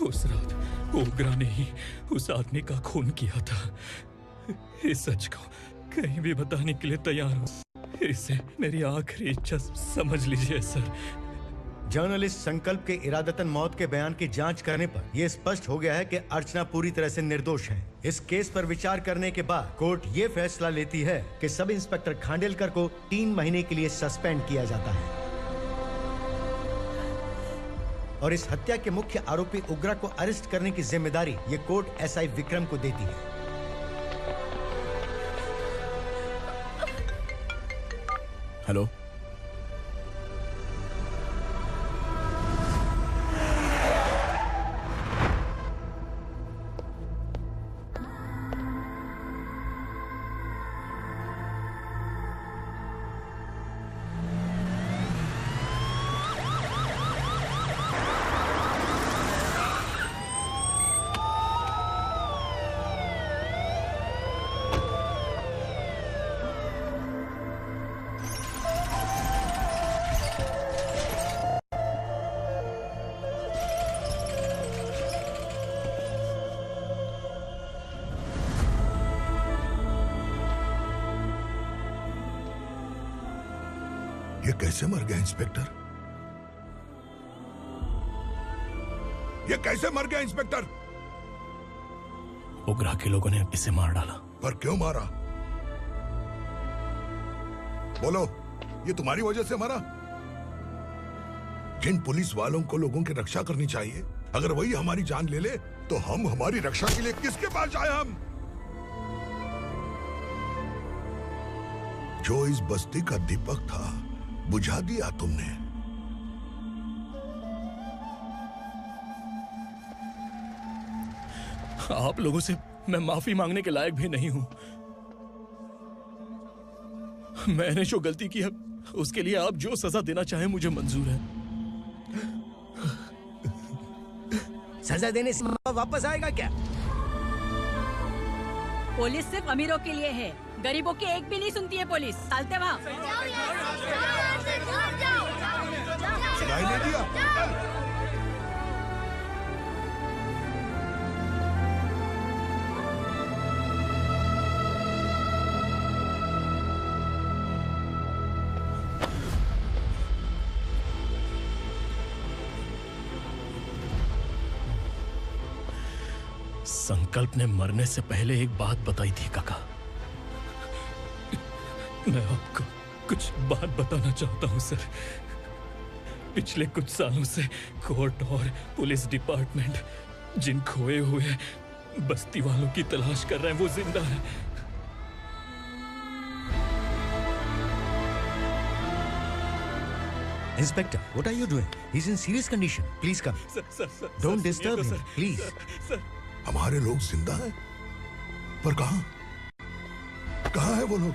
उस रात ओगरा ने ही उस आदमी का खून किया था। इस सच को कहीं भी बताने के लिए तैयार हूँ। इसे मेरी आखिरी इच्छा समझ लीजिए सर। जर्नलिस्ट संकल्प के इरादतन मौत के बयान की जांच करने पर यह स्पष्ट हो गया है कि अर्चना पूरी तरह से निर्दोष है। इस केस पर विचार करने के बाद कोर्ट ये फैसला लेती है कि सब इंस्पेक्टर खांडेलकर को 3 महीने के लिए सस्पेंड किया जाता है और इस हत्या के मुख्य आरोपी उग्रा को अरेस्ट करने की जिम्मेदारी ये कोर्ट एसआई विक्रम को देती है। हेलो, ये कैसे मर गया इंस्पेक्टर? ये कैसे मर गया इंस्पेक्टर? उग्रा के लोगों ने इसे मार डाला। पर क्यों मारा? बोलो, ये तुम्हारी वजह से मरा? जिन पुलिस वालों को लोगों की रक्षा करनी चाहिए, अगर वही हमारी जान ले ले तो हम हमारी रक्षा के लिए किसके पास जाए? हम जो इस बस्ती का दीपक था बुझा दिया तुमने। आप लोगों से मैं माफी मांगने के लायक भी नहीं हूं। मैंने जो गलती की है उसके लिए आप जो सजा देना चाहें मुझे मंजूर है। सजा देने से वापस आएगा क्या? पुलिस सिर्फ अमीरों के लिए है, गरीबों की एक भी नहीं सुनती है पुलिस। चलते वहाँ। सुनाई नहीं दिया? संकल्प ने मरने से पहले एक बात बताई थी काका। मैं आपको कुछ बात बताना चाहता हूं सर। पिछले कुछ सालों से कोर्ट और पुलिस डिपार्टमेंट जिन खोए हुए बस्ती वालों की तलाश कर रहे हैं वो जिंदा है। Inspector, what are you doing? He's in serious condition. Please come. Sir, Don't disturb him, please. हमारे लोग जिंदा हैं? पर कहां? कहां है वो लोग?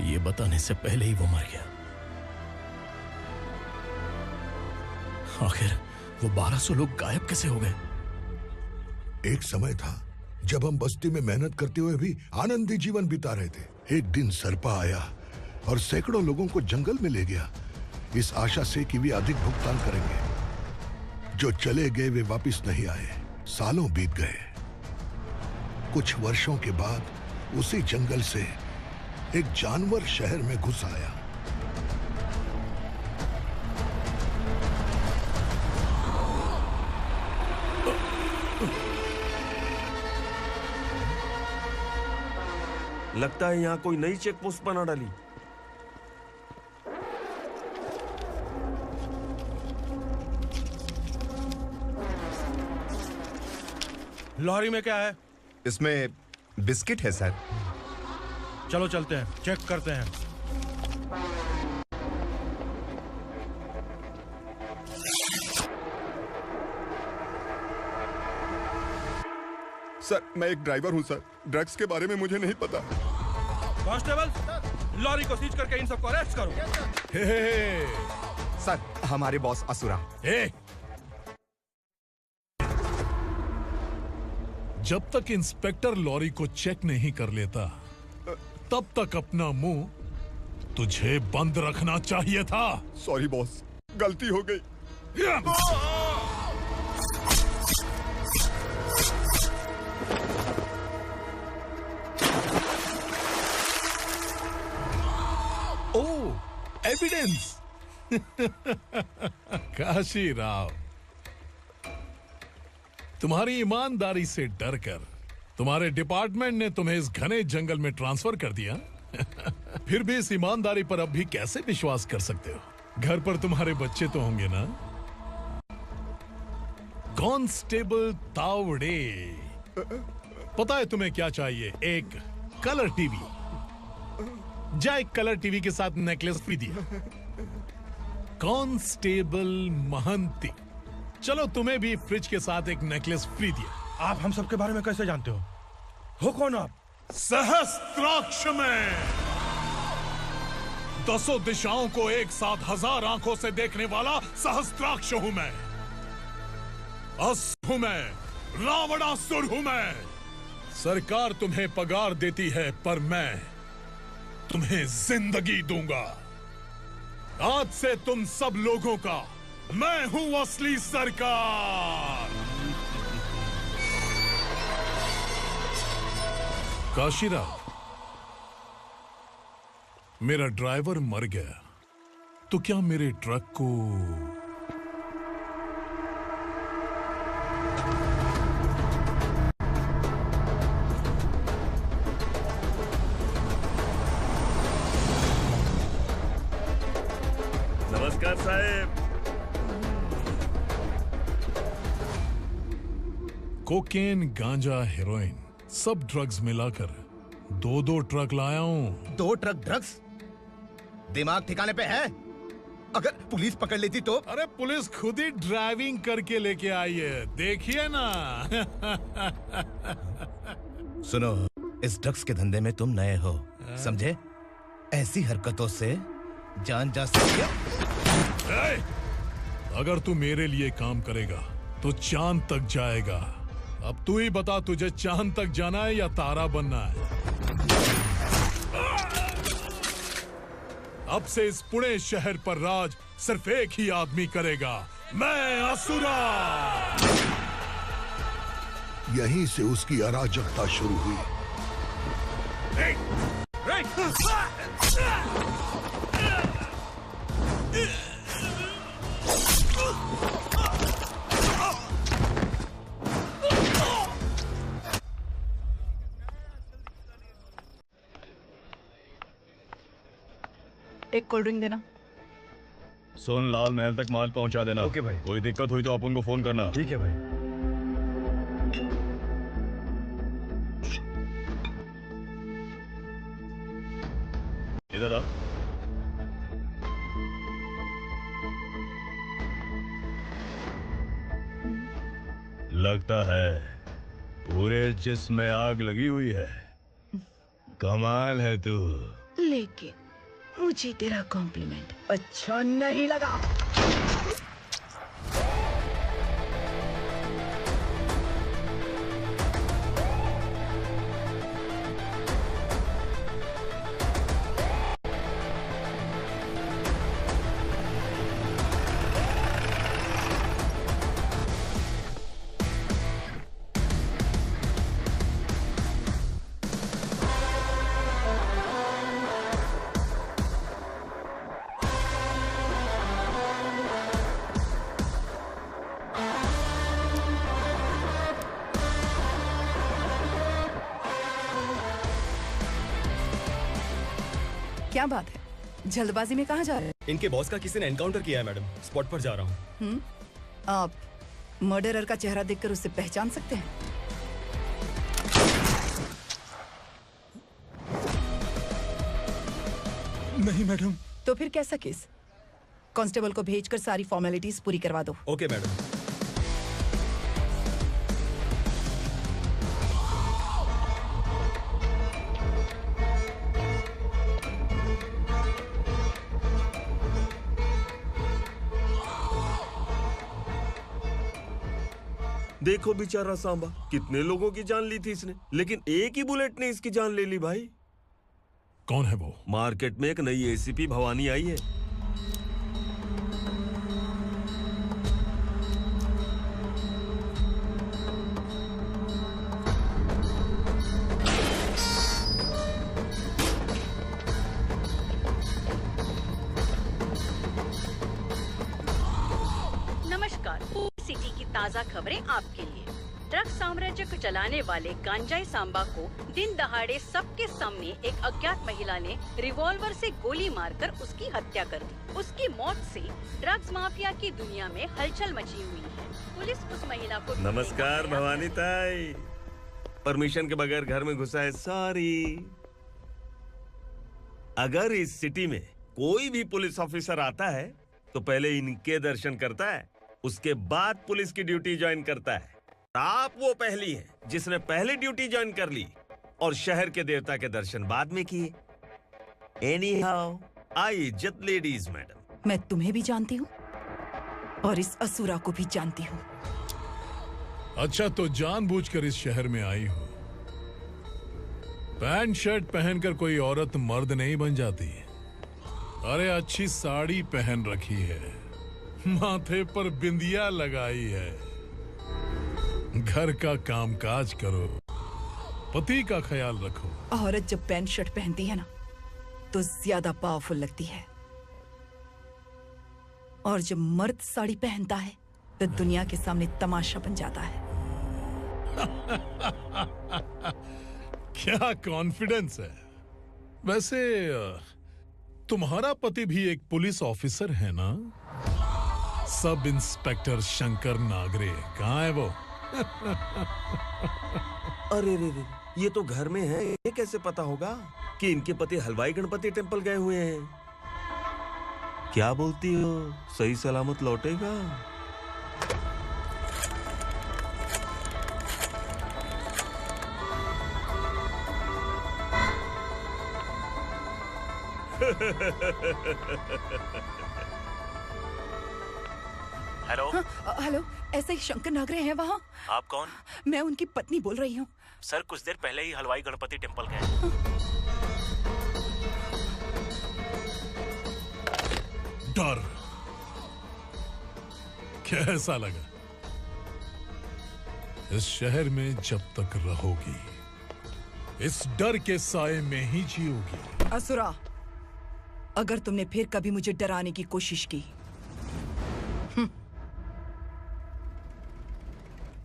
ये बताने से पहले ही वो मर गया। आखिर वो 1200 लोग गायब कैसे हो गए? एक समय था जब हम बस्ती में मेहनत करते हुए भी आनंदी जीवन बिता रहे थे। एक दिन सरपा आया और सैकड़ों लोगों को जंगल में ले गया, इस आशा से कि वे अधिक भुगतान करेंगे। जो चले गए वे वापस नहीं आए। सालों बीत गए। कुछ वर्षों के बाद उसी जंगल से एक जानवर शहर में घुस आया। लगता है यहाँ कोई नई चेक पोस्ट बना डाली। लॉरी में क्या है? इसमें बिस्किट है सर। चलो चलते हैं, चेक करते हैं। सर, मैं एक ड्राइवर हूं सर। ड्रग्स के बारे में मुझे नहीं पता। कांस्टेबल, लॉरी को सीज करके इन सबको अरेस्ट करो। सर, हमारे बॉस असुरा। जब तक इंस्पेक्टर लॉरी को चेक नहीं कर लेता तब तक अपना मुंह तुझे बंद रखना चाहिए था। सॉरी बॉस, गलती हो गई। ओह, एविडेंस। काशी राव, तुम्हारी ईमानदारी से डरकर तुम्हारे डिपार्टमेंट ने तुम्हें इस घने जंगल में ट्रांसफर कर दिया। फिर भी इस ईमानदारी पर अब भी कैसे विश्वास कर सकते हो? घर पर तुम्हारे बच्चे तो होंगे ना? कांस्टेबल तावड़े, पता है तुम्हें क्या चाहिए? एक कलर टीवी। जा एक कलर टीवी के साथ नेकलेस फ्री दिया। कांस्टेबल महंती, चलो तुम्हें भी फ्रिज के साथ एक नेकलेस फ्री दिया। आप हम सबके बारे में कैसे जानते हो कौन आप? सहस्त्राक्ष में 10 दिशाओं को एक साथ 1000 आंखों से देखने वाला सहस्त्राक्ष हूं मैं। असुर हूं मैं, रावणासुर हूं मैं। सरकार तुम्हें पगार देती है, पर मैं तुम्हें जिंदगी दूंगा। आज से तुम सब लोगों का मैं हूं असली सरकार। काशीराव, मेरा ड्राइवर मर गया, तो क्या मेरे ट्रक को नमस्कार साहब। कोकेन, गांजा, हेरोइन, सब ड्रग्स मिलाकर 2 ट्रक लाया हूं। 2 ट्रक ड्रग्स? दिमाग ठिकाने पे है? अगर पुलिस पकड़ लेती तो? अरे पुलिस खुद ही ड्राइविंग करके लेके आई है, देखिए ना। सुनो, इस ड्रग्स के धंधे में तुम नए हो, समझे? ऐसी हरकतों से जान जा सकती है। अगर तू मेरे लिए काम करेगा तो चांद तक जाएगा। अब तू ही बता, तुझे चांद तक जाना है या तारा बनना है? अब से इस पुणे शहर पर राज सिर्फ एक ही आदमी करेगा, मैं असुरा। यहीं से उसकी अराजकता शुरू हुई। एक कोल्ड ड्रिंक देना। सुन, लाल महल तक माल पहुंचा देना। ओके भाई। कोई दिक्कत हुई तो अपन को फोन करना। ठीक है भाई। इधर आ। लगता है पूरे जिस्म में आग लगी हुई है। कमाल है तू। लेकिन मुझे तेरा कॉम्प्लीमेंट अच्छा नहीं लगा। क्या बात है, जल्दबाजी में कहाँ जा रहे हैं? इनके बॉस का किसी ने एनकाउंटर किया है मैडम, स्पॉट पर जा रहा हूँ। आप मर्डरर का चेहरा देखकर उसे पहचान सकते हैं? नहीं मैडम। तो फिर कैसा केस? कांस्टेबल को भेजकर सारी फॉर्मेलिटीज पूरी करवा दो। Okay madam. देखो बेचारा सांबा, कितने लोगों की जान ली थी इसने, लेकिन एक ही बुलेट ने इसकी जान ले ली भाई। कौन है वो? मार्केट में एक नई एसीपी भवानी आई है। ताज़ा खबरें आपके लिए। ड्रग्स साम्राज्य को चलाने वाले गांजाई सांबा को दिन दहाड़े सबके सामने एक अज्ञात महिला ने रिवॉल्वर से गोली मारकर उसकी हत्या कर दी। उसकी मौत से ड्रग्स माफिया की दुनिया में हलचल मची हुई है। पुलिस उस महिला को नमस्कार भवानी ताई, परमिशन के बगैर घर में घुसा है, सॉरी। अगर इस सिटी में कोई भी पुलिस ऑफिसर आता है तो पहले इनके दर्शन करता है, उसके बाद पुलिस की ड्यूटी ज्वाइन करता है। आप वो पहली हैं जिसने पहले ड्यूटी ज्वाइन कर ली और शहर के देवता के दर्शन बाद में किए। एनीहाउ, आई इज्जत लेडीज मैडम। मैं तुम्हें भी जानती हूँ और इस असुरा को भी जानती हूँ। अच्छा, तो जानबूझकर इस शहर में आई हो। पैंट शर्ट पहनकर कोई औरत मर्द नहीं बन जाती। अरे अच्छी साड़ी पहन रखी है, माथे पर बिंदिया लगाई है, घर का कामकाज करो, पति का ख्याल रखो। औरत जब पैंट शर्ट पहनती है ना तो ज्यादा पावरफुल लगती है, और जब मर्द साड़ी पहनता है तो दुनिया के सामने तमाशा बन जाता है। क्या कॉन्फिडेंस है। वैसे तुम्हारा पति भी एक पुलिस ऑफिसर है ना? सब इंस्पेक्टर शंकर नागरे, कहाँ है वो? अरे रे रे, ये तो घर में है, ये कैसे पता होगा कि इनके पति हलवाई गणपति टेम्पल गए हुए हैं? क्या बोलती हो, सही सलामत लौटेगा? हेलो। हेलो, ऐसे ही शंकर नागरे हैं वहाँ? आप कौन? मैं उनकी पत्नी बोल रही हूँ। सर, कुछ देर पहले ही हलवाई गणपति टेम्पल गए। डर कैसा लगा? इस शहर में जब तक रहोगी इस डर के साए में ही जियोगी। असुरा, अगर तुमने फिर कभी मुझे डराने की कोशिश की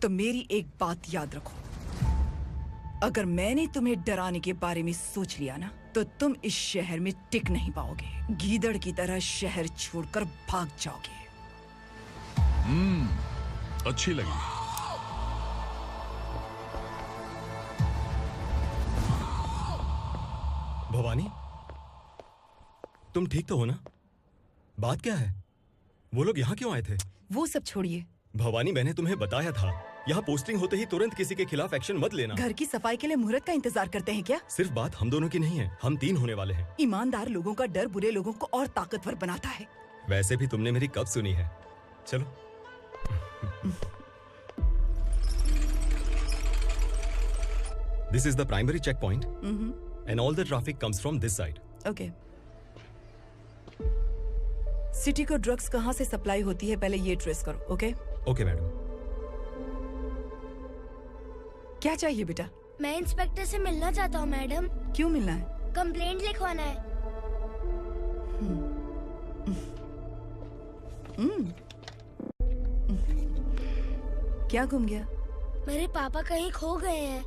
तो मेरी एक बात याद रखो, अगर मैंने तुम्हें डराने के बारे में सोच लिया ना तो तुम इस शहर में टिक नहीं पाओगे। गीदड़ की तरह शहर छोड़कर भाग जाओगे। अच्छी लगी। भवानी, तुम ठीक तो हो ना? बात क्या है? वो लोग यहाँ क्यों आए थे? वो सब छोड़िए। भवानी, मैंने तुम्हें बताया था, यहाँ पोस्टिंग होते ही तुरंत किसी के खिलाफ एक्शन मत लेना। घर की सफाई के लिए मुहूर्त का इंतजार करते हैं क्या? सिर्फ बात हम दोनों की नहीं है, हम 3 होने वाले हैं। ईमानदार लोगों का डर बुरे लोगों को और ताकतवर बनाता है। वैसे भी तुमने मेरी कब सुनी है। चलो। This is the primary checkpoint, and all the traffic comes from this side. Okay. City को ड्रग्स कहाँ से सप्लाई होती है पहले ये ट्रेस करो, ओके? Okay madam. क्या चाहिए बेटा? मैं इंस्पेक्टर से मिलना चाहता हूँ मैडम। क्यों मिलना है? कंप्लेंट लिखवाना है। क्या घूम गया? मेरे पापा कहीं खो गए हैं।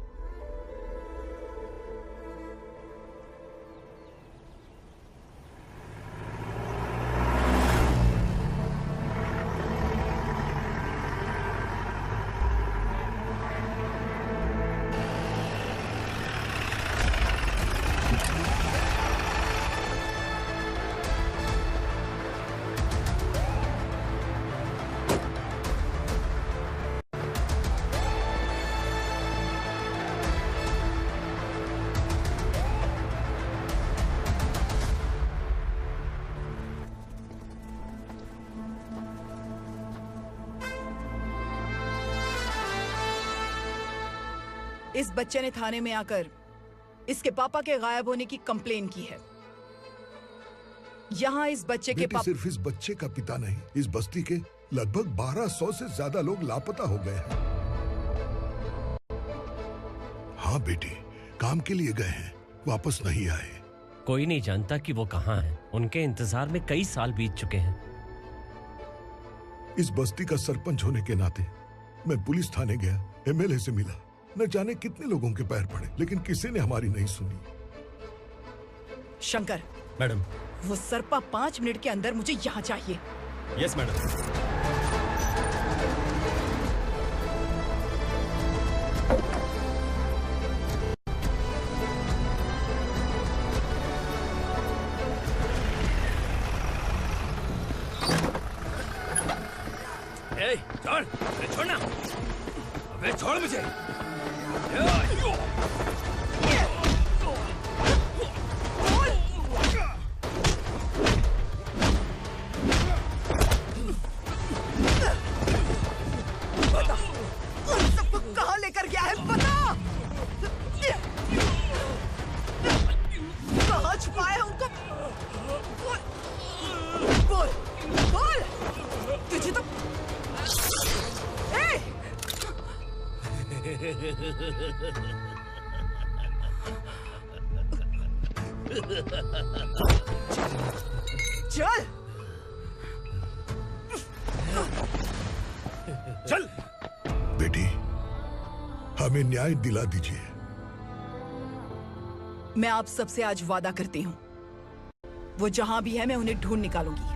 इस बच्चे ने थाने में आकर इसके पापा के गायब होने की कंप्लेन की है। यहाँ इस बच्चे के पापा सिर्फ इस बच्चे का पिता नहीं, इस बस्ती के लगभग 1200 से ज्यादा लोग लापता हो गए हैं। हाँ बेटी, काम के लिए गए हैं, वापस नहीं आए। कोई नहीं जानता कि वो कहाँ हैं। उनके इंतजार में कई साल बीत चुके हैं। इस बस्ती का सरपंच होने के नाते मैं पुलिस थाने गया, एमएलए से मिला, न जाने कितने लोगों के पैर पड़े, लेकिन किसी ने हमारी नहीं सुनी। शंकर। मैडम। वो सरपा 5 मिनट के अंदर मुझे यहाँ चाहिए। Yes madam. छोड़, अरे छोड़ना, अबे छोड़ मुझे। बता, उन सबको कहाँ लेकर गया है, बता। कहाँ छुपाया है उनको? बोल, बोल। तुझे तो चल चल बेटी, हमें न्याय दिला दीजिए। मैं आप सबसे आज वादा करती हूँ, वो जहां भी है मैं उन्हें ढूंढ निकालूंगी।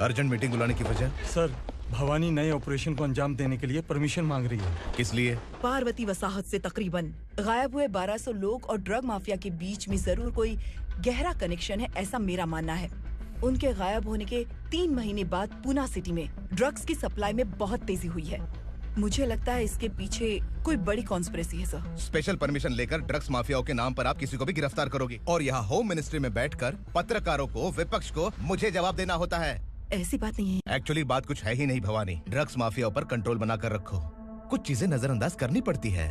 अर्जेंट मीटिंग बुलाने की वजह? सर, भवानी नए ऑपरेशन को अंजाम देने के लिए परमिशन मांग रही है। किस लिए? पार्वती वसाहत से तकरीबन गायब हुए 1200 लोग और ड्रग माफिया के बीच में जरूर कोई गहरा कनेक्शन है, ऐसा मेरा मानना है। उनके गायब होने के 3 महीने बाद पूना सिटी में ड्रग्स की सप्लाई में बहुत तेजी हुई है। मुझे लगता है इसके पीछे कोई बड़ी कॉन्स्पिरेसी है सर। स्पेशल परमिशन लेकर ड्रग्स माफियाओं के नाम पर आप किसी को भी गिरफ्तार करोगी और यहाँ होम मिनिस्ट्री में बैठकर पत्रकारों को, विपक्ष को मुझे जवाब देना होता है। ऐसी बात नहीं है। एक्चुअली बात कुछ है ही नहीं भवानी। ड्रग्स माफियाओं पर कंट्रोल बनाकर रखो। कुछ चीजें नजरअंदाज करनी पड़ती है।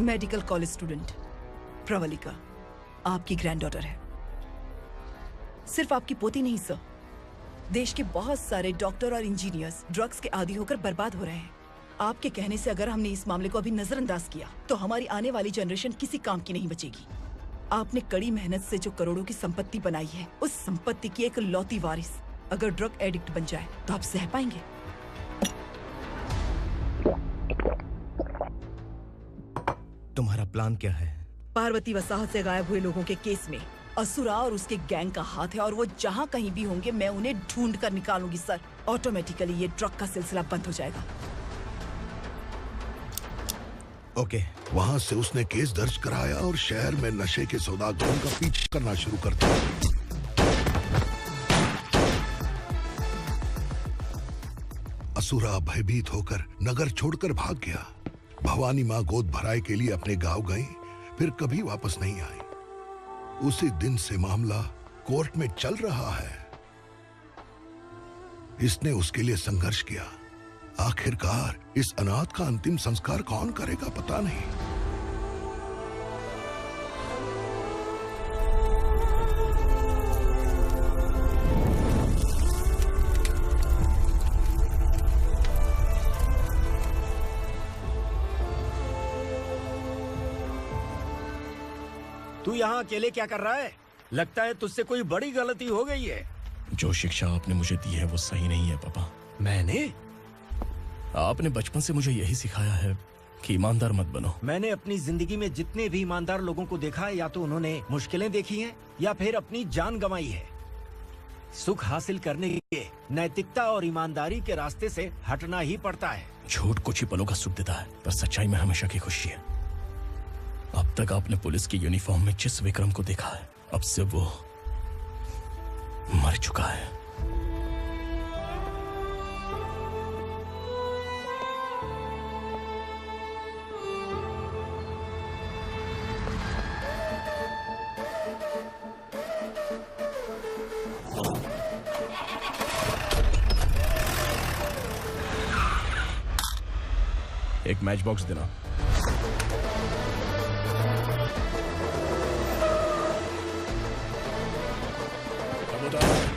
मेडिकल कॉलेज स्टूडेंट प्रवलिका आपकी ग्रैंडडॉटर है। सिर्फ आपकी पोती नहीं सर, देश के बहुत सारे डॉक्टर और इंजीनियर्स ड्रग्स के आदी होकर बर्बाद हो रहे हैं। आपके कहने से अगर हमने इस मामले को अभी नजरअंदाज किया तो हमारी आने वाली जनरेशन किसी काम की नहीं बचेगी। आपने कड़ी मेहनत से जो करोड़ों की संपत्ति बनाई है, उस संपत्ति की एक लौती वारिस अगर ड्रग एडिक्ट बन जाए तो आप सह पाएंगे? तुम्हारा प्लान क्या है? पार्वती वसाहत से गायब हुए लोगों के केस में असुरा और उसके गैंग का हाथ है और वो जहाँ कहीं भी होंगे मैं उन्हें ढूंढ कर निकालूंगी सर। ऑटोमेटिकली ये ड्रग का सिलसिला बंद हो जाएगा। ओके। वहाँ से उसने केस दर्ज कराया और शहर में नशे के सौदागरों का पीछा करना शुरू कर दिया। असुरा भयभीत होकर नगर छोड़कर भाग गया। भवानी माँ गोद भराई के लिए अपने गांव गई, फिर कभी वापस नहीं आई। उसी दिन से मामला कोर्ट में चल रहा है। इसने उसके लिए संघर्ष किया। आखिरकार इस अनाथ का अंतिम संस्कार कौन करेगा पता नहीं। तू यहाँ अकेले क्या कर रहा है? लगता है तुझसे कोई बड़ी गलती हो गई है। जो शिक्षा आपने मुझे दी है वो सही नहीं है पापा। मैंने? आपने बचपन से मुझे यही सिखाया है कि ईमानदार मत बनो। मैंने अपनी जिंदगी में जितने भी ईमानदार लोगों को देखा है, या तो उन्होंने मुश्किलें देखी हैं या फिर अपनी जान गंवाई है। सुख हासिल करने के लिए नैतिकता और ईमानदारी के रास्ते से हटना ही पड़ता है। झूठ कुछ ही पलों का सुख देता है, पर सच्चाई में हमेशा की खुशी है। अब तक आपने पुलिस की यूनिफॉर्म में जिस विक्रम को देखा है, अब से वो मर चुका है। एक मैच बॉक्स देना।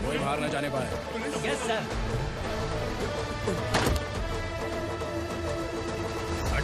कोई बाहर न जाने पाए। Yes sir. हट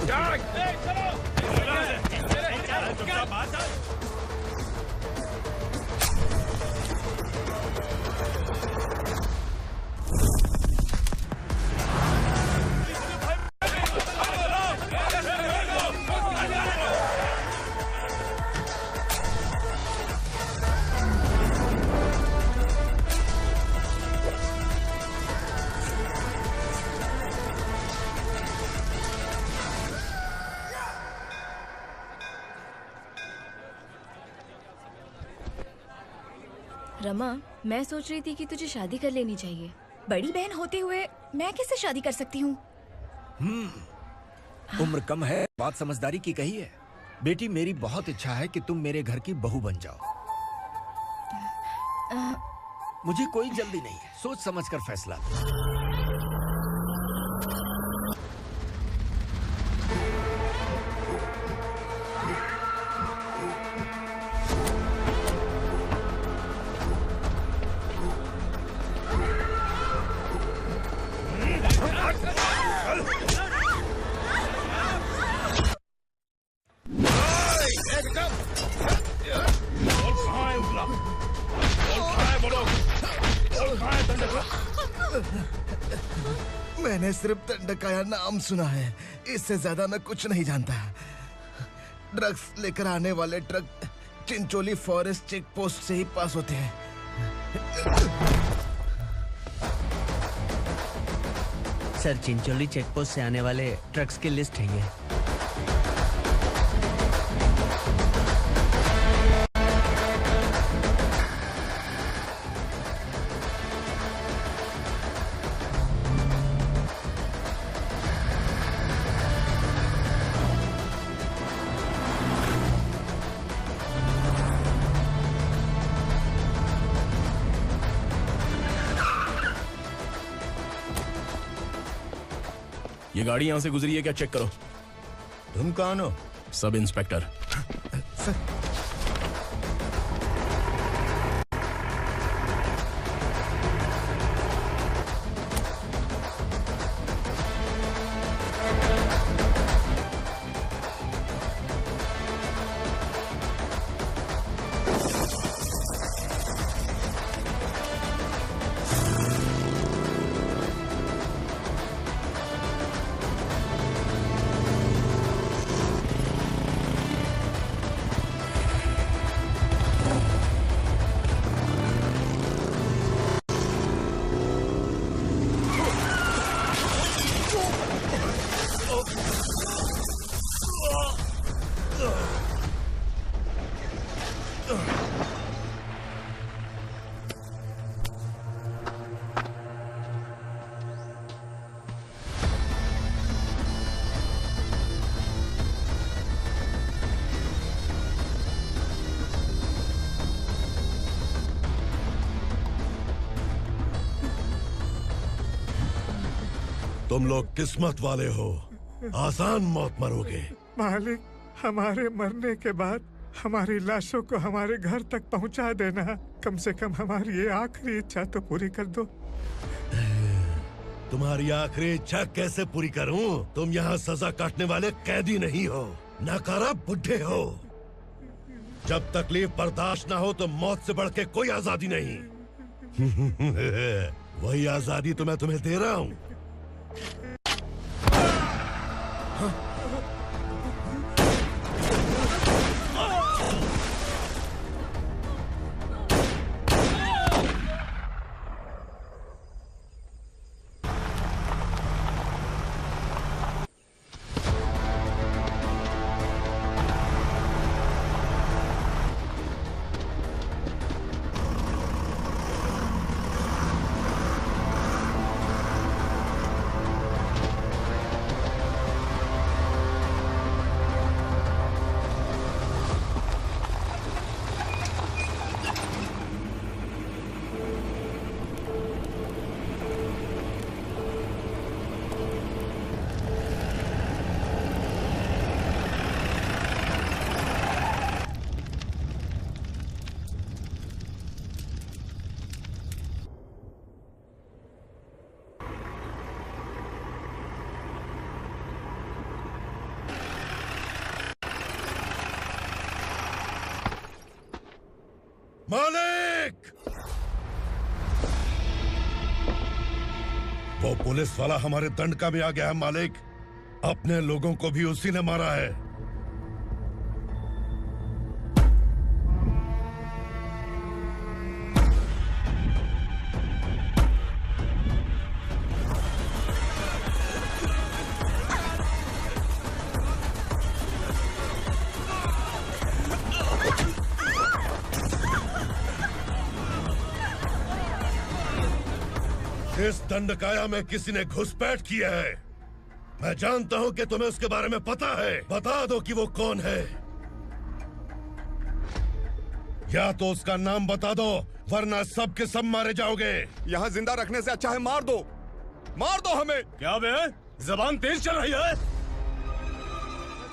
रमा, मैं सोच रही थी कि तुझे शादी कर लेनी चाहिए। बड़ी बहन होते हुए मैं कैसे शादी कर सकती हूँ? उम्र कम है, बात समझदारी की कही है। बेटी, मेरी बहुत इच्छा है कि तुम मेरे घर की बहू बन जाओ। मुझे कोई जल्दी नहीं है, सोच समझ कर फैसला लो। मैंने सिर्फ दंडकाया नाम सुना है, इससे ज्यादा मैं कुछ नहीं जानता। ड्रग्स लेकर आने वाले truck Chincholi forest check post से ही पास होते हैं। सर, चिंचोली चेक पोस्ट से आने वाले ट्रक्स की लिस्ट है ये। ये गाड़ी यहां से गुजरी है क्या, चेक करो। तुम कौन हो? Sub inspector. तुम लोग किस्मत वाले हो, आसान मौत मरोगे। मालिक, हमारे मरने के बाद हमारी लाशों को हमारे घर तक पहुंचा देना। कम से कम हमारी ये आखिरी इच्छा तो पूरी कर दो। तुम्हारी आखिरी इच्छा कैसे पूरी करूं? तुम यहाँ सजा काटने वाले कैदी नहीं हो, नकारा बुढ़े हो। जब तकलीफ बर्दाश्त ना हो तो मौत से बढ़ के कोई आजादी नहीं। वही आजादी तो मैं तुम्हें दे रहा हूँ। मालिक! वो पुलिस वाला हमारे दंडका में आ गया है मालिक। अपने लोगों को भी उसी ने मारा है। इस दंडकाया में किसी ने घुसपैठ किया है। मैं जानता हूं कि तुम्हें उसके बारे में पता है। बता दो कि वो कौन है, या तो उसका नाम बता दो, वरना सब के सब मारे जाओगे। यहाँ जिंदा रखने से अच्छा है मार दो हमें। क्या बे? जबान तेज चल रही है।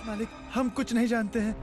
मालिक, हम कुछ नहीं जानते हैं।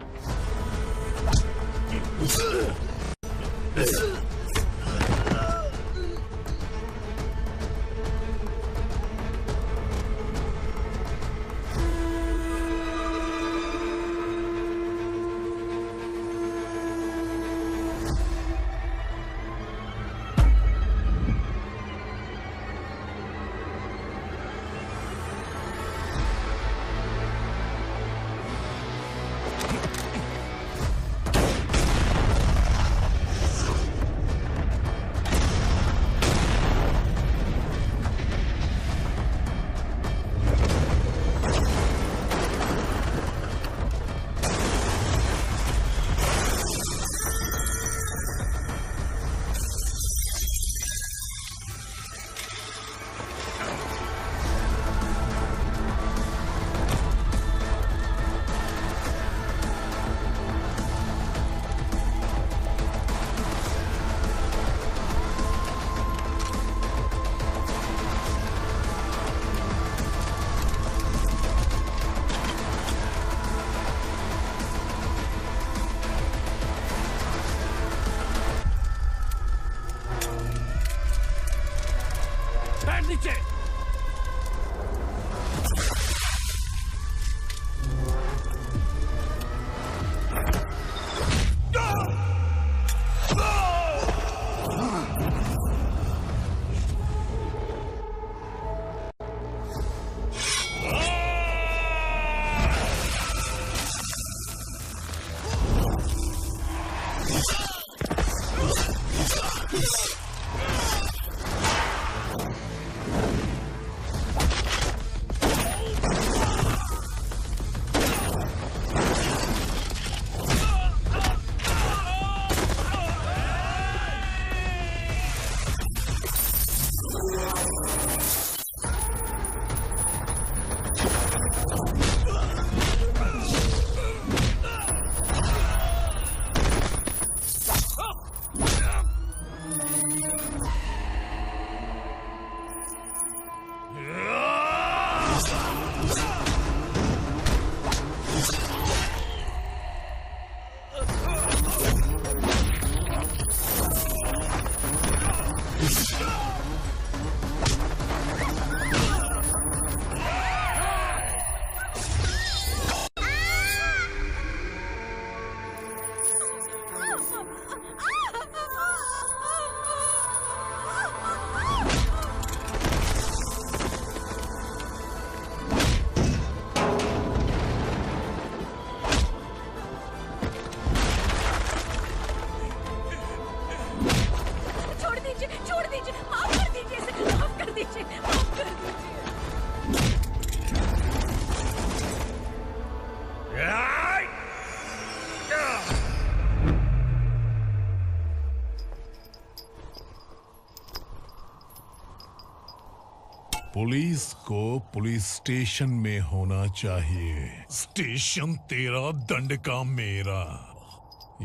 पुलिस को पुलिस स्टेशन में होना चाहिए। स्टेशन तेरा, दंड का मेरा।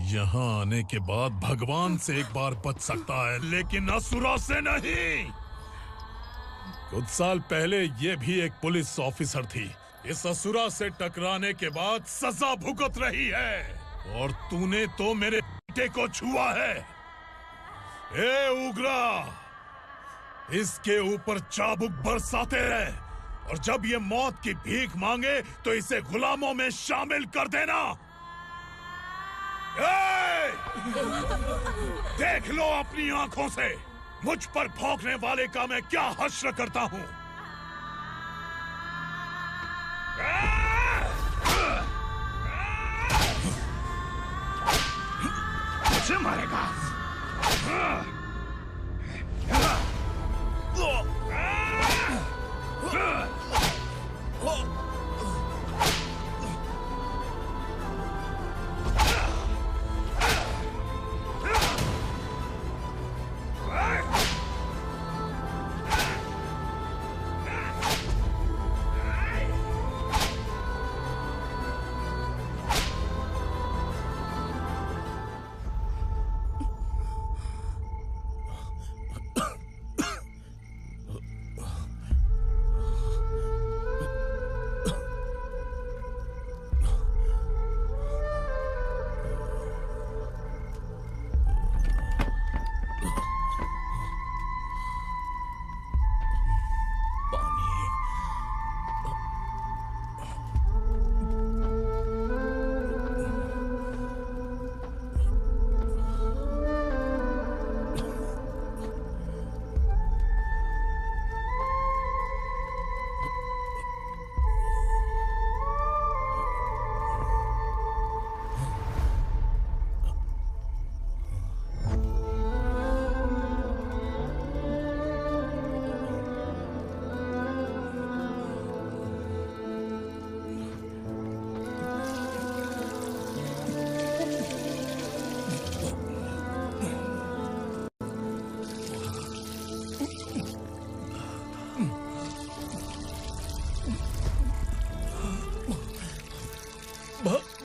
यहाँ आने के बाद भगवान से एक बार बच सकता है, लेकिन असुरा से नहीं। कुछ साल पहले ये भी एक पुलिस ऑफिसर थी। इस असुरा से टकराने के बाद सजा भुगत रही है, और तूने तो मेरे बेटे को छुआ है। ए उग्रा, इसके ऊपर चाबुक बरसाते रहे, और जब ये मौत की भीख मांगे तो इसे गुलामों में शामिल कर देना। देख लो अपनी आंखों से मुझ पर भौंकने वाले का मैं क्या हश्र करता हूँ। मुझे मारेगा।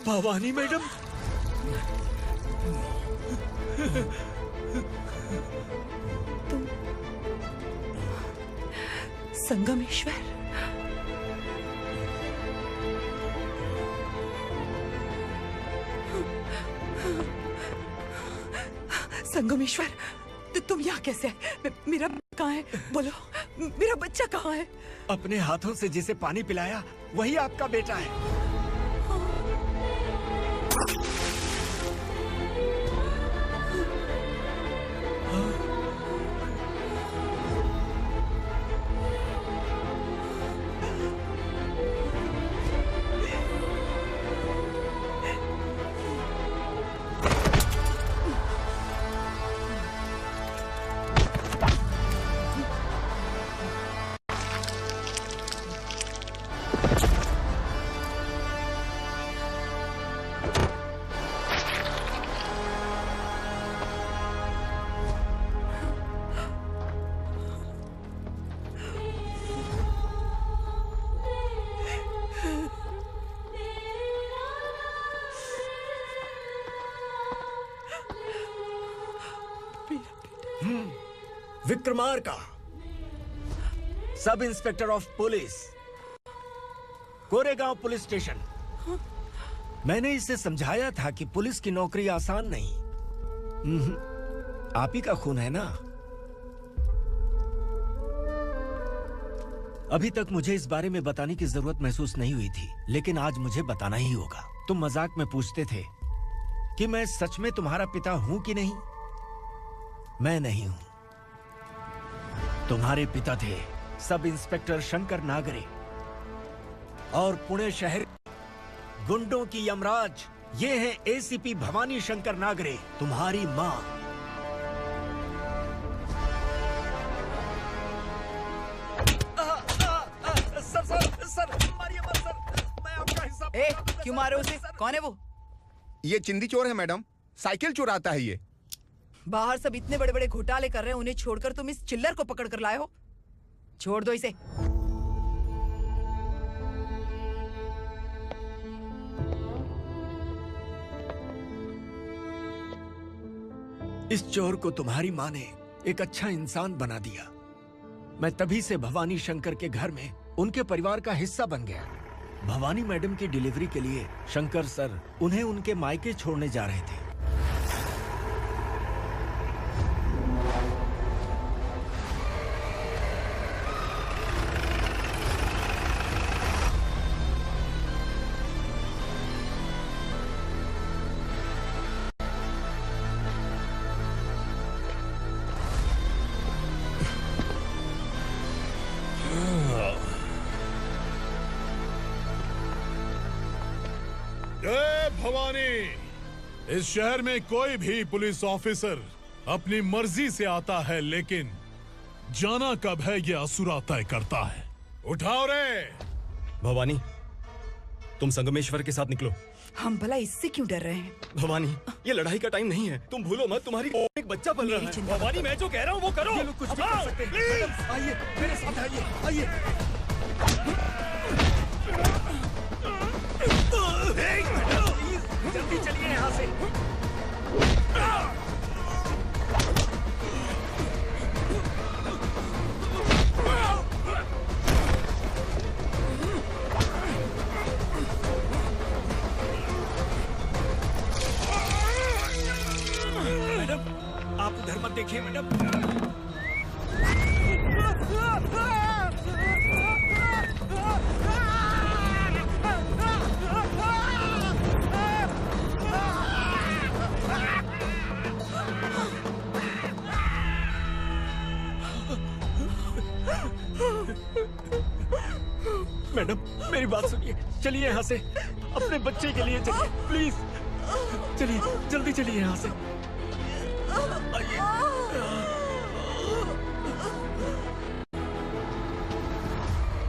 भवानी मैडम, तुम संगमेश्वर? संगमेश्वर, तुम यहाँ कैसे आए? मेरा कहाँ है? बोलो, मेरा बच्चा कहाँ है? अपने हाथों से जिसे पानी पिलाया वही आपका बेटा है। Vikramarka, sub inspector of police, Koregaon police station. मैंने इसे समझाया था कि पुलिस की नौकरी आसान नहीं। आप ही का खून है ना? अभी तक मुझे इस बारे में बताने की जरूरत महसूस नहीं हुई थी, लेकिन आज मुझे बताना ही होगा। तुम मजाक में पूछते थे कि मैं सच में तुम्हारा पिता हूं कि नहीं। मैं नहीं हूं। तुम्हारे पिता थे सब इंस्पेक्टर शंकर नागरे, और पुणे शहर गुंडों की यमराज ये है एसीपी भवानी शंकर नागरे, तुम्हारी मां। सर, मारिए मत सर, मैं आपका हिस्सा। क्यों मारे उसे? कौन है वो? ये चिंदी चोर है मैडम, साइकिल चुराता है ये। बाहर सब इतने बड़े बड़े घोटाले कर रहे हैं, उन्हें छोड़कर तुम इस चिल्लर को पकड़ कर लाए हो। छोड़ दो इसे। इस चोर को तुम्हारी मां ने एक अच्छा इंसान बना दिया। मैं तभी से भवानी शंकर के घर में उनके परिवार का हिस्सा बन गया। भवानी मैडम की डिलीवरी के लिए शंकर सर उन्हें उनके मायके छोड़ने जा रहे थे। भवानी, इस शहर में कोई भी पुलिस ऑफिसर अपनी मर्जी से आता है, लेकिन जाना कब है ये असुरा तय करता है। उठाओ रे। भवानी, तुम संगमेश्वर के साथ निकलो। हम भला इससे क्यों डर रहे हैं? भवानी, ये लड़ाई का टाइम नहीं है। तुम भूलो मत, तुम्हारी एक बच्चा पल रहा है। भवानी, मैं जो कह रहा हूँ वो करो। ये लोग कुछ भी कर सकते हैं। आइए मेरे साथ आइए। जल्दी चलिए यहाँ से। मैडम, आप उधर मत देखिए मैडम। मैडम, मेरी बात सुनिए। चलिए यहाँ से, अपने बच्चे के लिए चलिए, प्लीज। चलिए, जल्दी चलिए यहाँ से। आइए।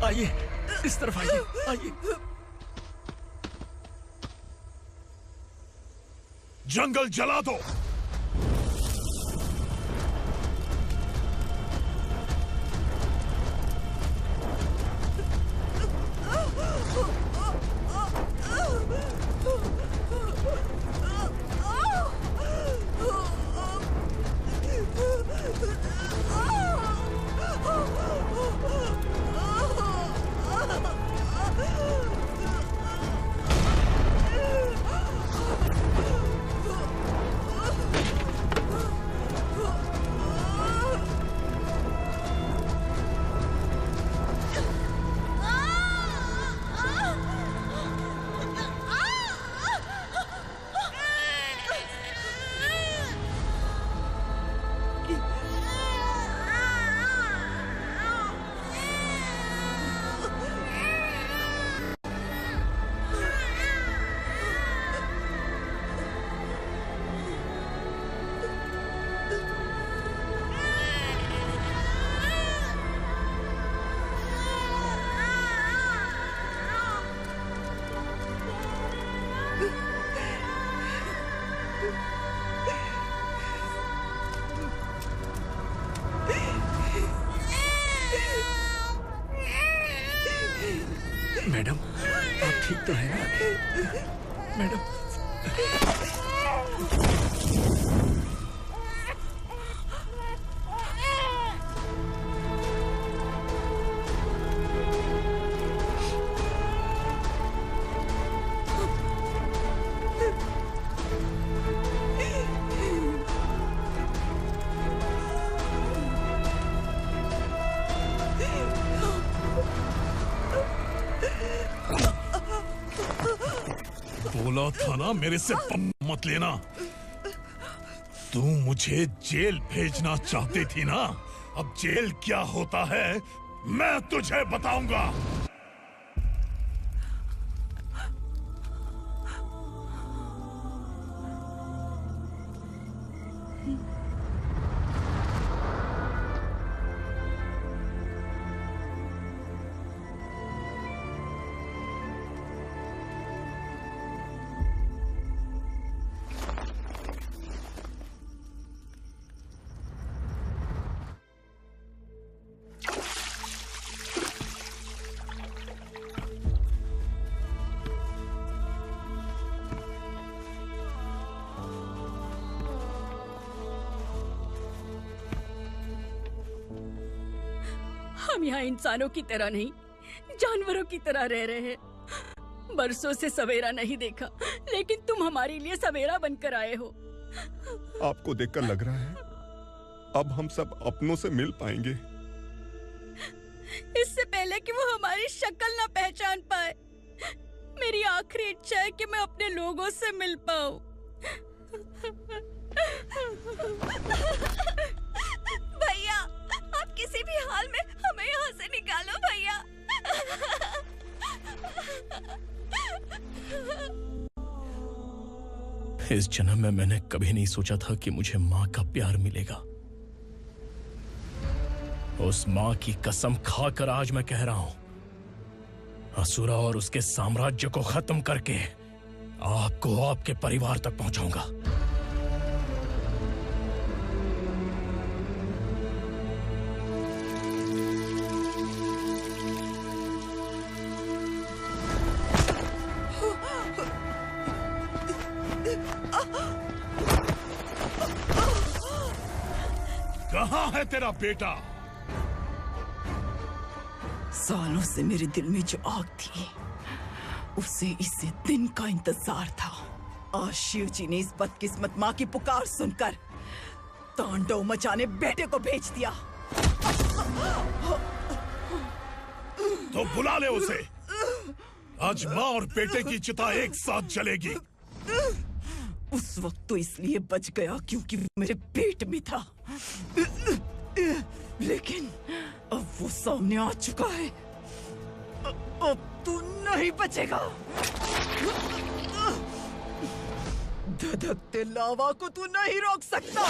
आइए, इस तरफ आइए, आइए। जंगल जला दो। मैडम, आप ठीक तो है ना? मैडम, बोला था ना मेरे से मत लेना। तू मुझे जेल भेजना चाहती थी ना? अब जेल क्या होता है मैं तुझे बताऊंगा। हम यहाँ इंसानों की तरह नहीं, जानवरों की तरह रह रहे हैं। बरसों से सवेरा नहीं देखा, लेकिन तुम हमारे लिए सवेरा बनकर आए हो। आपको देखकर लग रहा है अब हम सब अपनों से मिल पाएंगे। इससे पहले कि वो हमारी शक्ल ना पहचान पाए, मेरी आखिरी इच्छा है कि मैं अपने लोगों से मिल पाऊं। भैया, आप किसी भी हाल में हमें यहाँ से निकालो भैया। इस जन्म में मैंने कभी नहीं सोचा था कि मुझे माँ का प्यार मिलेगा। उस माँ की कसम खाकर आज मैं कह रहा हूं, असुरा और उसके साम्राज्य को खत्म करके आपको आपके परिवार तक पहुंचाऊंगा। कहाँ है तेरा बेटा? सालों से मेरे दिल में जो आग थी, उसे इसी दिन का इंतजार था। आज शिव जी ने इस बदकिस्मत माँ की पुकार सुनकर तांडव मचाने बेटे को भेज दिया। तो बुला ले उसे। आज माँ और बेटे की चिता एक साथ जलेगी। उस वक्त तो इसलिए बच गया क्योंकि वो मेरे पेट में था, लेकिन अब वो सामने आ चुका है। अब तू नहीं बचेगा। धधकते लावा को तू नहीं रोक सकता।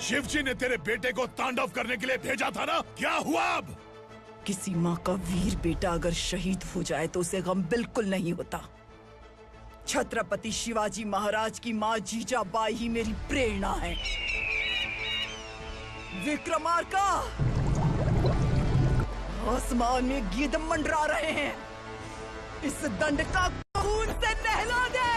शिवजी ने तेरे बेटे को तांडव करने के लिए भेजा था ना, क्या हुआ अब? किसी माँ का वीर बेटा अगर शहीद हो जाए तो उसे गम बिल्कुल नहीं होता। छत्रपति शिवाजी महाराज की माँ जीजाबाई ही मेरी प्रेरणा है। विक्रमार्का, आसमान में गिद्ध मंडरा रहे हैं, इस दंड का खून से नहला दे।